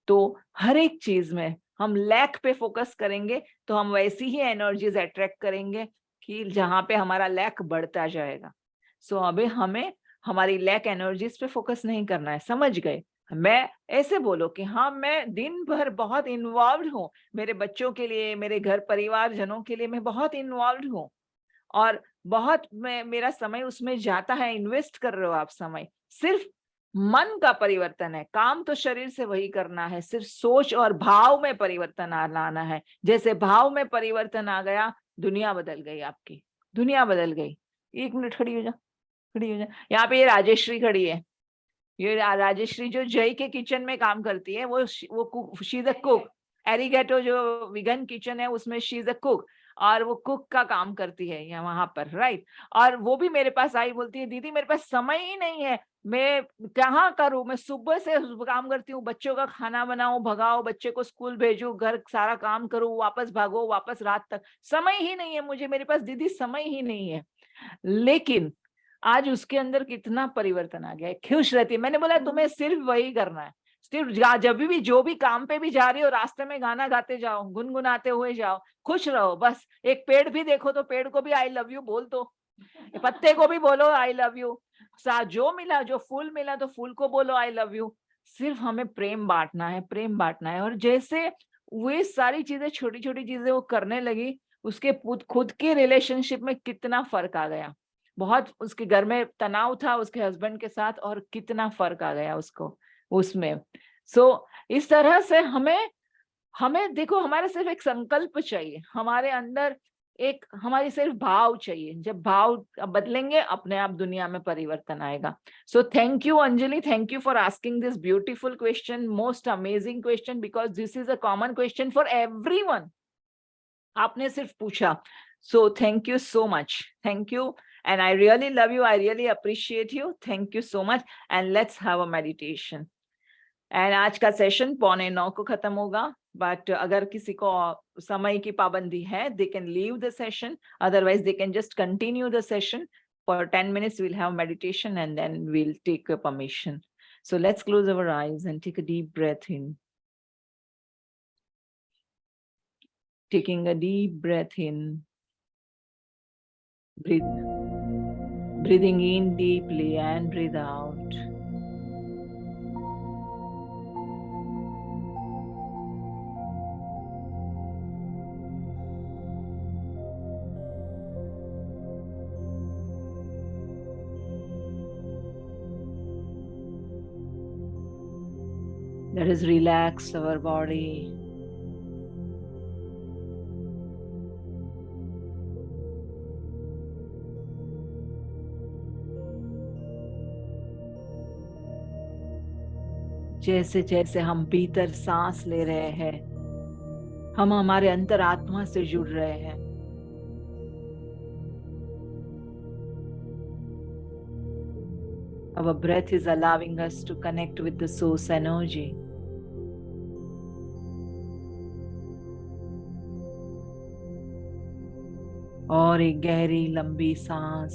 तो हर एक चीज में हम लैक पे फोकस करेंगे तो हम वैसी ही एनर्जीज अट्रैक्ट करेंगे कि जहां पे हमारा लैक बढ़ता जाएगा। सो अभी हमें हमारी लैक एनर्जीज पे फोकस नहीं करना है, समझ गए? मैं ऐसे बोलो कि हाँ, मैं दिन भर बहुत इन्वॉल्व हूँ, मेरे बच्चों के लिए, मेरे घर परिवार जनों के लिए मैं बहुत इन्वॉल्व हूँ, और बहुत मेरा समय उसमें जाता है। इन्वेस्ट कर रहे हो आप समय, सिर्फ मन का परिवर्तन है। काम तो शरीर से वही करना है, सिर्फ सोच और भाव में परिवर्तन लाना है। जैसे भाव में परिवर्तन आ गया, दुनिया बदल गई, आपकी दुनिया बदल गई। 1 मिनट खड़ी हो जा, खड़ी हो जा। यहाँ पे ये राजेश्री खड़ी है, ये राजेश्री जो जय के किचन में काम करती है, वो शी इज अ कुक। एरिगेटो जो विगन किचन है उसमें शी इज अ कुक, और वो कुक का काम करती है यहाँ वहां पर, राइट। और वो भी मेरे पास आई, बोलती है दीदी मेरे पास समय ही नहीं है, मैं कहाँ करूँ, मैं सुबह से काम करती हूँ, बच्चों का खाना बनाऊं, भगाओ, बच्चे को स्कूल भेजू, घर सारा काम करूँ, वापस भागो, वापस रात तक, समय ही नहीं है मुझे, मेरे पास दीदी समय ही नहीं है। लेकिन आज उसके अंदर कितना परिवर्तन आ गया है, खुश रहती है। मैंने बोला तुम्हें सिर्फ वही करना है, सिर्फ जब भी जो भी काम पे भी जा रही हो, रास्ते में गाना गाते जाओ, गुनगुनाते हुए जाओ, खुश रहो बस। एक पेड़ भी देखो तो पेड़ को भी आई लव यू बोल दो, पत्ते को भी बोलो आई लव यू, जो मिला, जो फूल मिला तो फूल को बोलो आई लव यू। सिर्फ हमें प्रेम बांटना है, प्रेम बांटना है। और जैसे वे सारी चीजें, छोटी छोटी चीजें वो करने लगी, उसके खुद के रिलेशनशिप में कितना फर्क आ गया। बहुत उसके घर में तनाव था उसके हस्बैंड के साथ, और कितना फर्क आ गया उसको उसमें। सो इस तरह से हमें देखो, हमारा सिर्फ एक संकल्प चाहिए, हमारे अंदर एक हमारी सिर्फ भाव चाहिए। जब भाव बदलेंगे, अपने आप दुनिया में परिवर्तन आएगा। So thank you Anjali, thank you for asking this beautiful question, most amazing question, because this is a common question for everyone. आपने सिर्फ पूछा, so thank you so much, thank you, and I really love you, I really appreciate you, thank you so much, and let's have a meditation। and आज का session 8:45 को खत्म होगा, but अगर किसी को समय की पाबंदी है, they can leave the session, otherwise they can just continue the session for 10 minutes। we'll have meditation and then we'll take a permission। so let's close our eyes and take a deep breath in, taking a deep breath in, breathing in deeply and breathe out। Let us relax our body. जैसे जैसे हम भीतर सांस ले रहे हैं, हम हमारे अंतरात्मा से जुड़ रहे हैं। Our breath is allowing us to connect with the source energy. और एक गहरी लंबी सांस।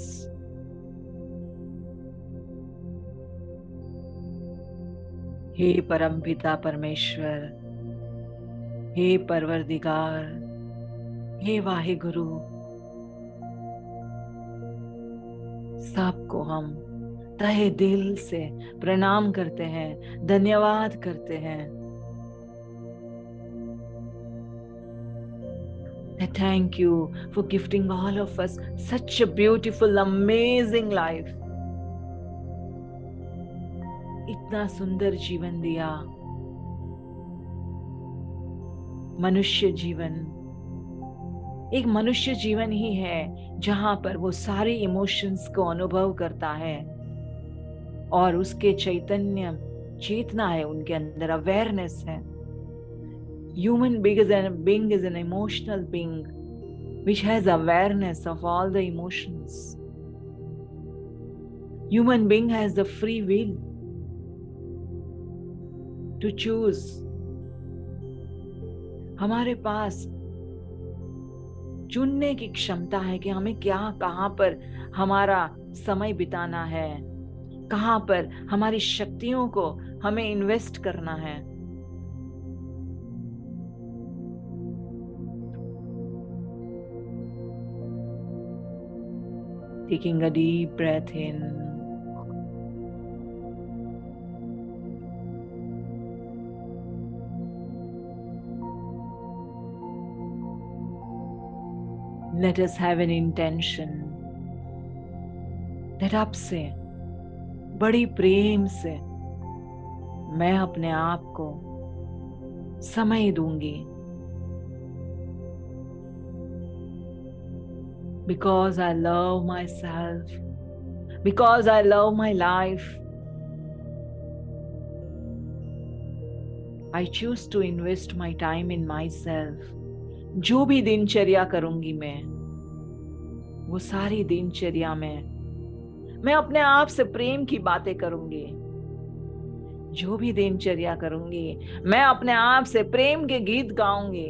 हे परमपिता परमेश्वर, हे परवरदिगार, हे वाहिगुरु, सबको हम तहे दिल से प्रणाम करते हैं, धन्यवाद करते हैं। Thank you for gifting all of us such a beautiful, amazing life. इतना सुंदर जीवन दिया। मनुष्य जीवन एक मनुष्य जीवन ही है जहां पर वो सारे इमोशंस को अनुभव करता है और उसके चैतन्य चेतना है, उनके अंदर अवेयरनेस है। Human being is an emotional being which has awareness of all the emotions. Human being has the free will to choose. हमारे पास चुनने की क्षमता है कि हमें क्या, कहां पर हमारा समय बिताना है, कहां पर हमारी शक्तियों को हमें इन्वेस्ट करना है। Taking a deep breath in. Let us have an intention that अब से बड़ी प्रेम से मैं अपने आप को समय दूंगी, because I love myself, because I love my life. I choose to invest my time in myself. जो भी दिनचर्या करूंगी मैं, वो सारी दिनचर्या में मैं अपने आप से प्रेम की बातें करूंगी। जो भी दिनचर्या करूंगी मैं अपने आप से प्रेम के गीत गाऊंगी।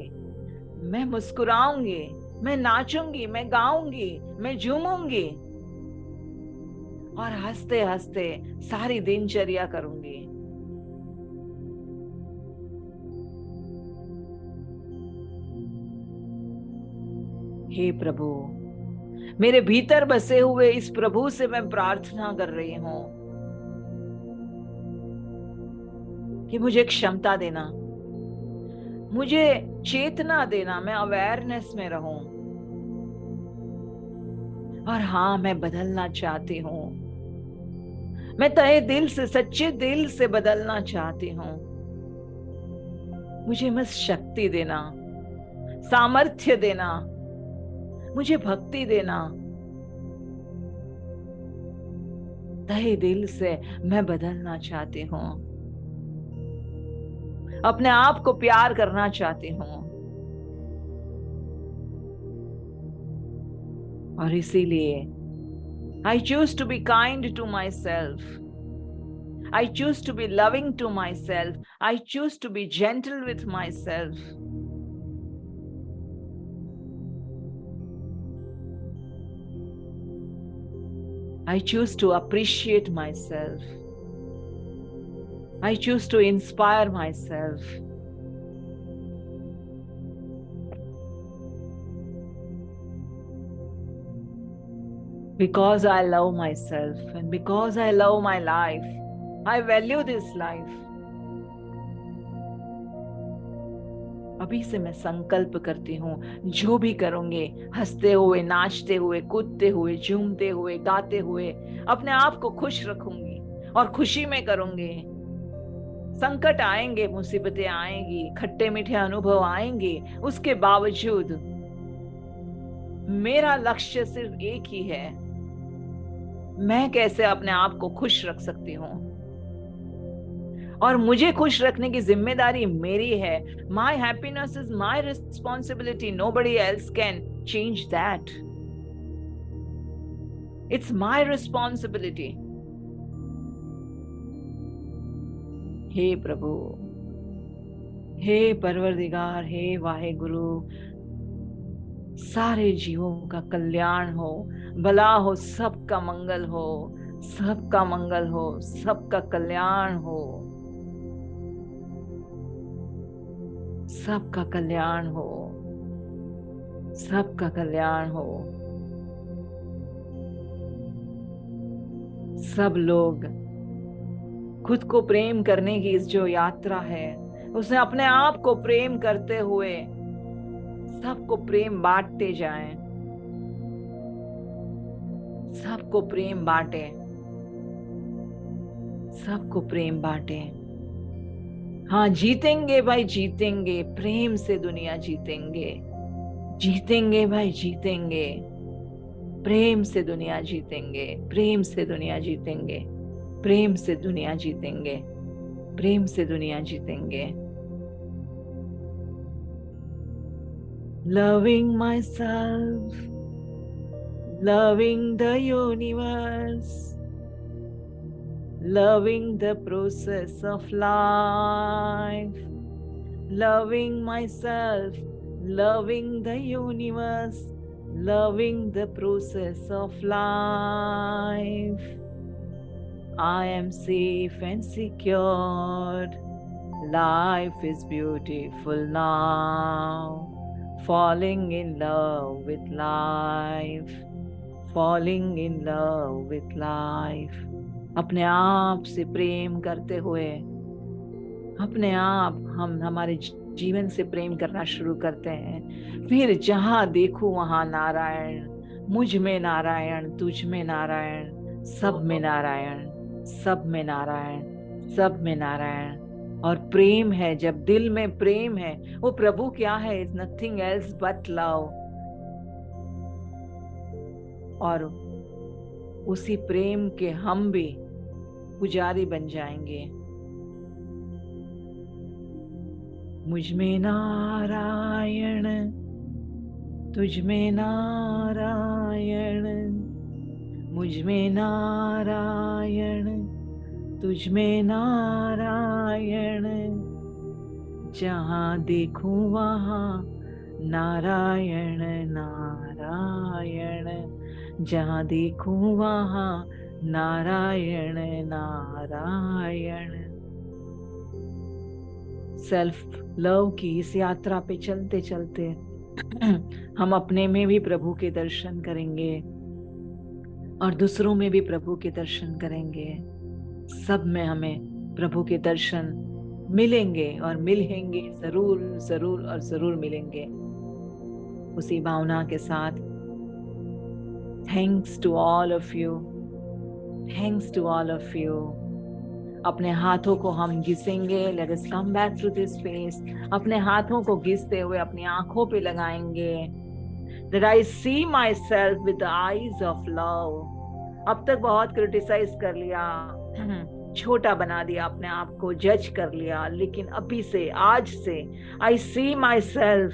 मैं मुस्कुराऊंगी, मैं नाचूंगी, मैं गाऊंगी, मैं झूमूंगी और हंसते हंसते सारी दिनचर्या करूंगी। हे प्रभु, मेरे भीतर बसे हुए इस प्रभु से मैं प्रार्थना कर रही हूं कि मुझे क्षमता देना, मुझे चेतना देना, मैं अवेयरनेस में रहूं। और हाँ, मैं बदलना चाहती हूं, मैं तहे दिल से, सच्चे दिल से बदलना चाहती हूं। मुझे बस शक्ति देना, सामर्थ्य देना, मुझे भक्ति देना। तहे दिल से मैं बदलना चाहती हूं, अपने आप को प्यार करना चाहती हूं। और इसीलिए I choose to be kind to myself. I choose to be loving to myself. I choose to be gentle with myself. I choose to appreciate myself. I choose to inspire myself. Because I love myself and because I love my life, I value this life. अभी से मैं संकल्प करती हूँ, जो भी करूंगी, हंसते हुए, नाचते हुए, कूदते हुए, झूमते हुए, गाते हुए, अपने आप को खुश रखूंगी और खुशी में करूंगी। संकट आएंगे, मुसीबतें आएंगी, खट्टे मीठे अनुभव आएंगे, उसके बावजूद मेरा लक्ष्य सिर्फ एक ही है, मैं कैसे अपने आप को खुश रख सकती हूँ। और मुझे खुश रखने की जिम्मेदारी मेरी है। My happiness is my responsibility. Nobody else can change that. It's my responsibility. हे प्रभु, हे परवरदिगार, हे वाहेगुरु, सारे जीवों का कल्याण हो, भला हो, सबका मंगल हो, सबका मंगल हो, सबका कल्याण हो, सबका कल्याण हो, सबका कल्याण हो। सब लोग खुद को प्रेम करने की इस जो यात्रा है, उसने अपने आप को प्रेम करते हुए सबको प्रेम बांटते जाएं, सबको प्रेम बांटे, सबको प्रेम बांटे। हाँ, जीतेंगे भाई, जीतेंगे, प्रेम से दुनिया जीतेंगे, जीतेंगे भाई, जीतेंगे, प्रेम से दुनिया जीतेंगे, प्रेम से दुनिया जीतेंगे, प्रेम से दुनिया जीतेंगे, प्रेम से दुनिया जीतेंगे। Loving myself, loving the universe, loving the process of life, loving myself, loving the universe, loving the process of life. I am safe and secured. Life is beautiful now. Falling in love with life, falling in love with life. अपने आप से प्रेम करते हुए अपने आप हम हमारे जीवन से प्रेम करना शुरू करते हैं। फिर जहां देखूं वहां नारायण, मुझ में नारायण, तुझ में नारायण, सब में नारायण, सब में नारायण, सब में नारायण। और प्रेम है, जब दिल में प्रेम है, वो प्रभु क्या है? Is nothing else but love. और उसी प्रेम के हम भी पुजारी बन जाएंगे। मुझ में नारायण, तुझ में नारायण, मुझ में नारायण, तुझ में नारायण, जहां देखूं वहां नारायण नारायण, जहां देखूं वहां नारायण नारायण। सेल्फ लव की इस यात्रा पे चलते चलते हम अपने में भी प्रभु के दर्शन करेंगे और दूसरों में भी प्रभु के दर्शन करेंगे। सब में हमें प्रभु के दर्शन मिलेंगे और मिलेंगे, जरूर जरूर और जरूर मिलेंगे। उसी भावना के साथ thanks to all of you, thanks to all of you. अपने हाथों को हम घिसेंगे। Let us come back to this space. अपने हाथों को घिसते हुए अपनी आंखों पे लगाएंगे। That I see myself with the eyes of love. अब तक बहुत क्रिटिसाइज कर लिया, छोटा बना दिया अपने आप को, जज कर लिया, लेकिन अभी से, आज से I see myself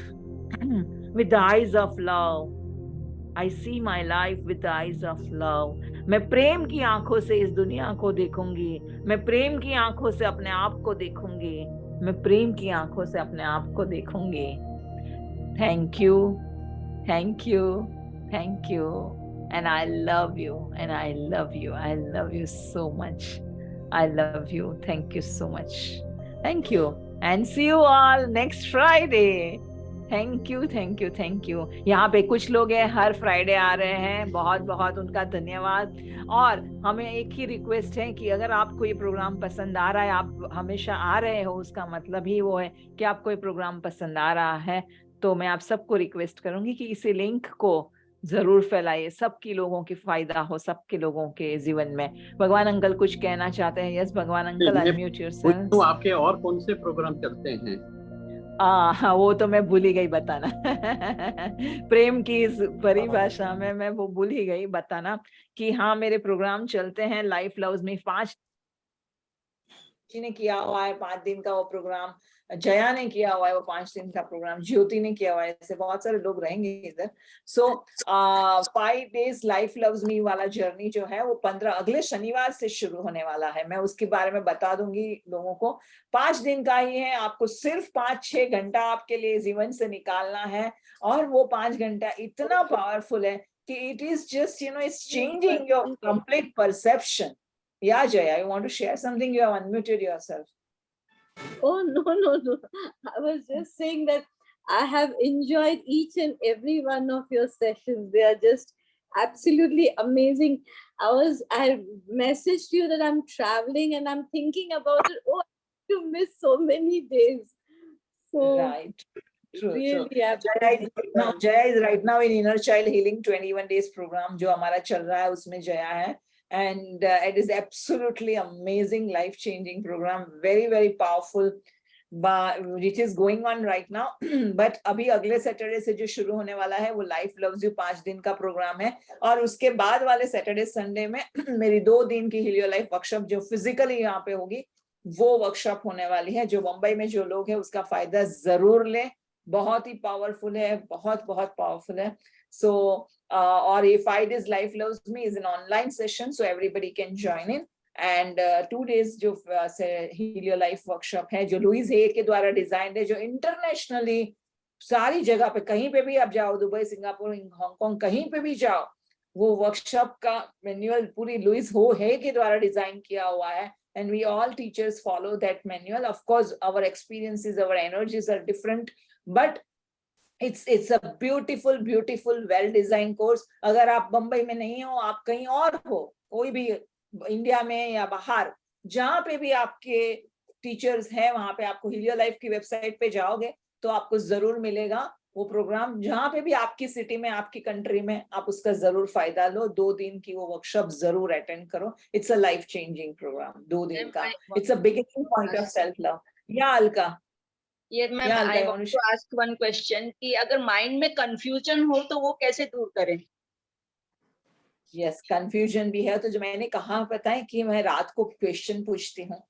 with the eyes of love. I see my life with the eyes of love. मैं प्रेम की आंखों से इस दुनिया को देखूंगी, मैं प्रेम की आंखों से अपने आप को देखूंगी, मैं प्रेम की आंखों से अपने आप को देखूंगी। Thank you, thank you, thank you, and I love you, and I love you, I love you so much, I love you, thank you so much, thank you, and see you all next Friday. Thank you, thank you, thank you. यहाँ पे कुछ लोग हैं हर Friday आ रहे हैं, बहुत बहुत उनका धन्यवाद। और हमें एक ही रिक्वेस्ट है कि अगर आपको ये प्रोग्राम पसंद आ रहा है, आप हमेशा आ रहे हो, उसका मतलब ही वो है कि आपको ये प्रोग्राम पसंद आ रहा है। तो मैं आप सबको रिक्वेस्ट करूंगी कि इसी लिंक को जरूर फैलाइए, सबकी लोगों की फायदा हो, सबके लोगों के जीवन में। भगवान अंकल कुछ कहना चाहते हैं? यस भगवान अंकल, अनम्यूट योरसेल्फ। आपके और कौन से प्रोग्राम चलते हैं? हाँ, वो तो मैं भूल ही गई बताना। प्रेम की इस परिभाषा में मैं वो भूल ही गई बताना कि हाँ, मेरे प्रोग्राम चलते हैं लाइफ लव्स में। 5 ने किया हुआ है 5 दिन का वो प्रोग्राम जया ने किया हुआ है वो 5 दिन का प्रोग्राम, ज्योति ने किया हुआ है, ऐसे बहुत सारे लोग रहेंगे इधर। सो 5 days लाइफ लव्स मी वाला जर्नी जो है वो 15 अगले शनिवार से शुरू होने वाला है। मैं उसके बारे में बता दूंगी लोगों को। 5 दिन का ही है, आपको सिर्फ 5-6 घंटा आपके लिए जीवन से निकालना है, और वो 5 घंटा इतना पावरफुल है कि it is just it's changing your complete perception. या Jaya, you want to share something? You have unmuted yourself. Oh, no. I was just saying that I have enjoyed each and every one of your sessions. They are just absolutely amazing. I messaged you that I'm traveling and I'm thinking about it. Oh, I have to miss so many days. So Right. True. really, Jaya is right now in Inner Child Healing 21 days program जो हमारा चल रहा है, उसमें जया है, and it is absolutely amazing, life changing program, very very powerful, which is going on right now. But अभी अगले Saturday से जो शुरू होने वाला है वो लाइफ लव्स यू 5 दिन का प्रोग्राम है, और उसके बाद वाले सैटरडे संडे में मेरी 2 दिन की हील योर लाइफ वर्कशॉप जो फिजिकली यहाँ पे होगी, वो वर्कशॉप होने वाली है। जो मुंबई में जो लोग हैं उसका फायदा जरूर लें, बहुत ही पावरफुल है, बहुत बहुत पावरफुल है। सो और ये 5 days life loves me is an online session, so everybody can join in. And 2 days जो हील योर लाइफ वर्कशॉप है जो लुइस हे के द्वारा डिजाइंड है, जो इंटरनेशनली सारी जगह पे, कहीं पे भी आप जाओ, दुबई, सिंगापुर, हांगकांग, कहीं पे भी जाओ, वो वर्कशॉप का मैनुअल पूरी लुइस हो हे के द्वारा डिजाइन किया हुआ है। And we all teachers follow that manual. Of course, our experiences, our energies are different, but it's a beautiful well-designed course. अगर आप बंबई में नहीं हो, आप कहीं और हो, कोई भी इंडिया में या बाहर, जहाँ पे भी आपके टीचर्स हैं, वहां पे आपको हील योर लाइफ की वेबसाइट पे जाओगे तो आपको जरूर मिलेगा वो प्रोग्राम। जहाँ पे भी आपकी सिटी में, आपकी कंट्री में, आप उसका जरूर फायदा लो। 2 दिन की वो वर्कशॉप जरूर अटेंड करो। It's a life changing program, 2 दिन का। It's a beginning point of self love. या Alka, I want to ask one question कि अगर माइंड में कंफ्यूजन हो तो वो कैसे दूर करें? यस, कंफ्यूजन भी है तो जो मैंने कहा पता है कि मैं रात को क्वेश्चन पूछती हूँ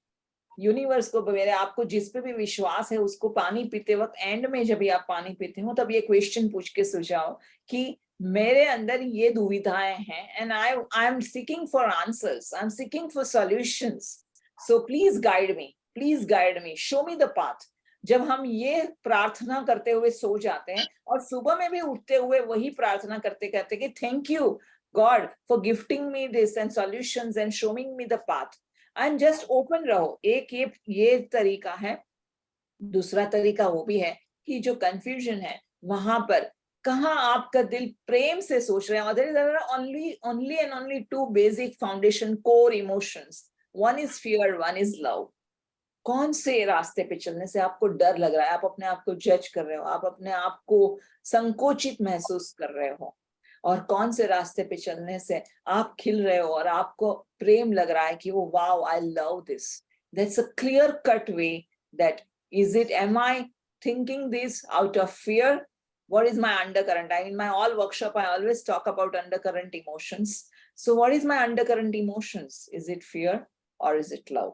यूनिवर्स को, मेरे आपको जिस पे भी विश्वास है उसको पानी पीते वक्त एंड में जब भी आप पानी पीते हो तब ये क्वेश्चन पूछ के सुझाओ कि मेरे अंदर ये दुविधाएं हैं, and I am seeking for answers, I am seeking for solutions, so please guide me, show me the path. जब हम ये प्रार्थना करते हुए सो जाते हैं और सुबह में भी उठते हुए वही प्रार्थना करते कहते कि thank you God for gifting me this and solutions and showing me the path, and just open रहो। एक ये तरीका है। दूसरा तरीका वो भी है कि जो कंफ्यूजन है वहां पर कहाँ आपका दिल प्रेम से सोच रहे हैं। there are only 2 basic foundation core emotions, one is fear, one is love। कौन से रास्ते पे चलने से आपको डर लग रहा है, आप अपने आप को जज कर रहे हो, आप अपने आप को संकोचित महसूस कर रहे हो, और कौन से रास्ते पे चलने से आप खिल रहे हो और आपको प्रेम लग रहा है कि वो wow I love this. That's a clear cut way that is it, am I thinking this out of fear? What is my undercurrent? In my all workshop I always talk about undercurrent emotions. So what is my undercurrent emotions? Is it fear or is it love?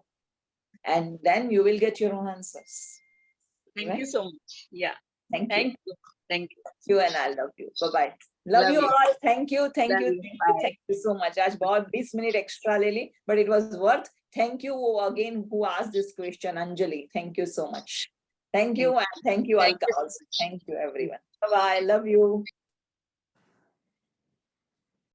And then you will get your own answers. Thank right? you so much. Yeah. Thank you. Thank you and I love you. Bye bye. Love you all. Thank you so much. आज बहुत 20 minute extra ले ली, but it was worth. Thank you again who asked this question, Anjali. Thank you so much. Thank you and thank you Alka also. Thank you everyone. Bye bye. Love you.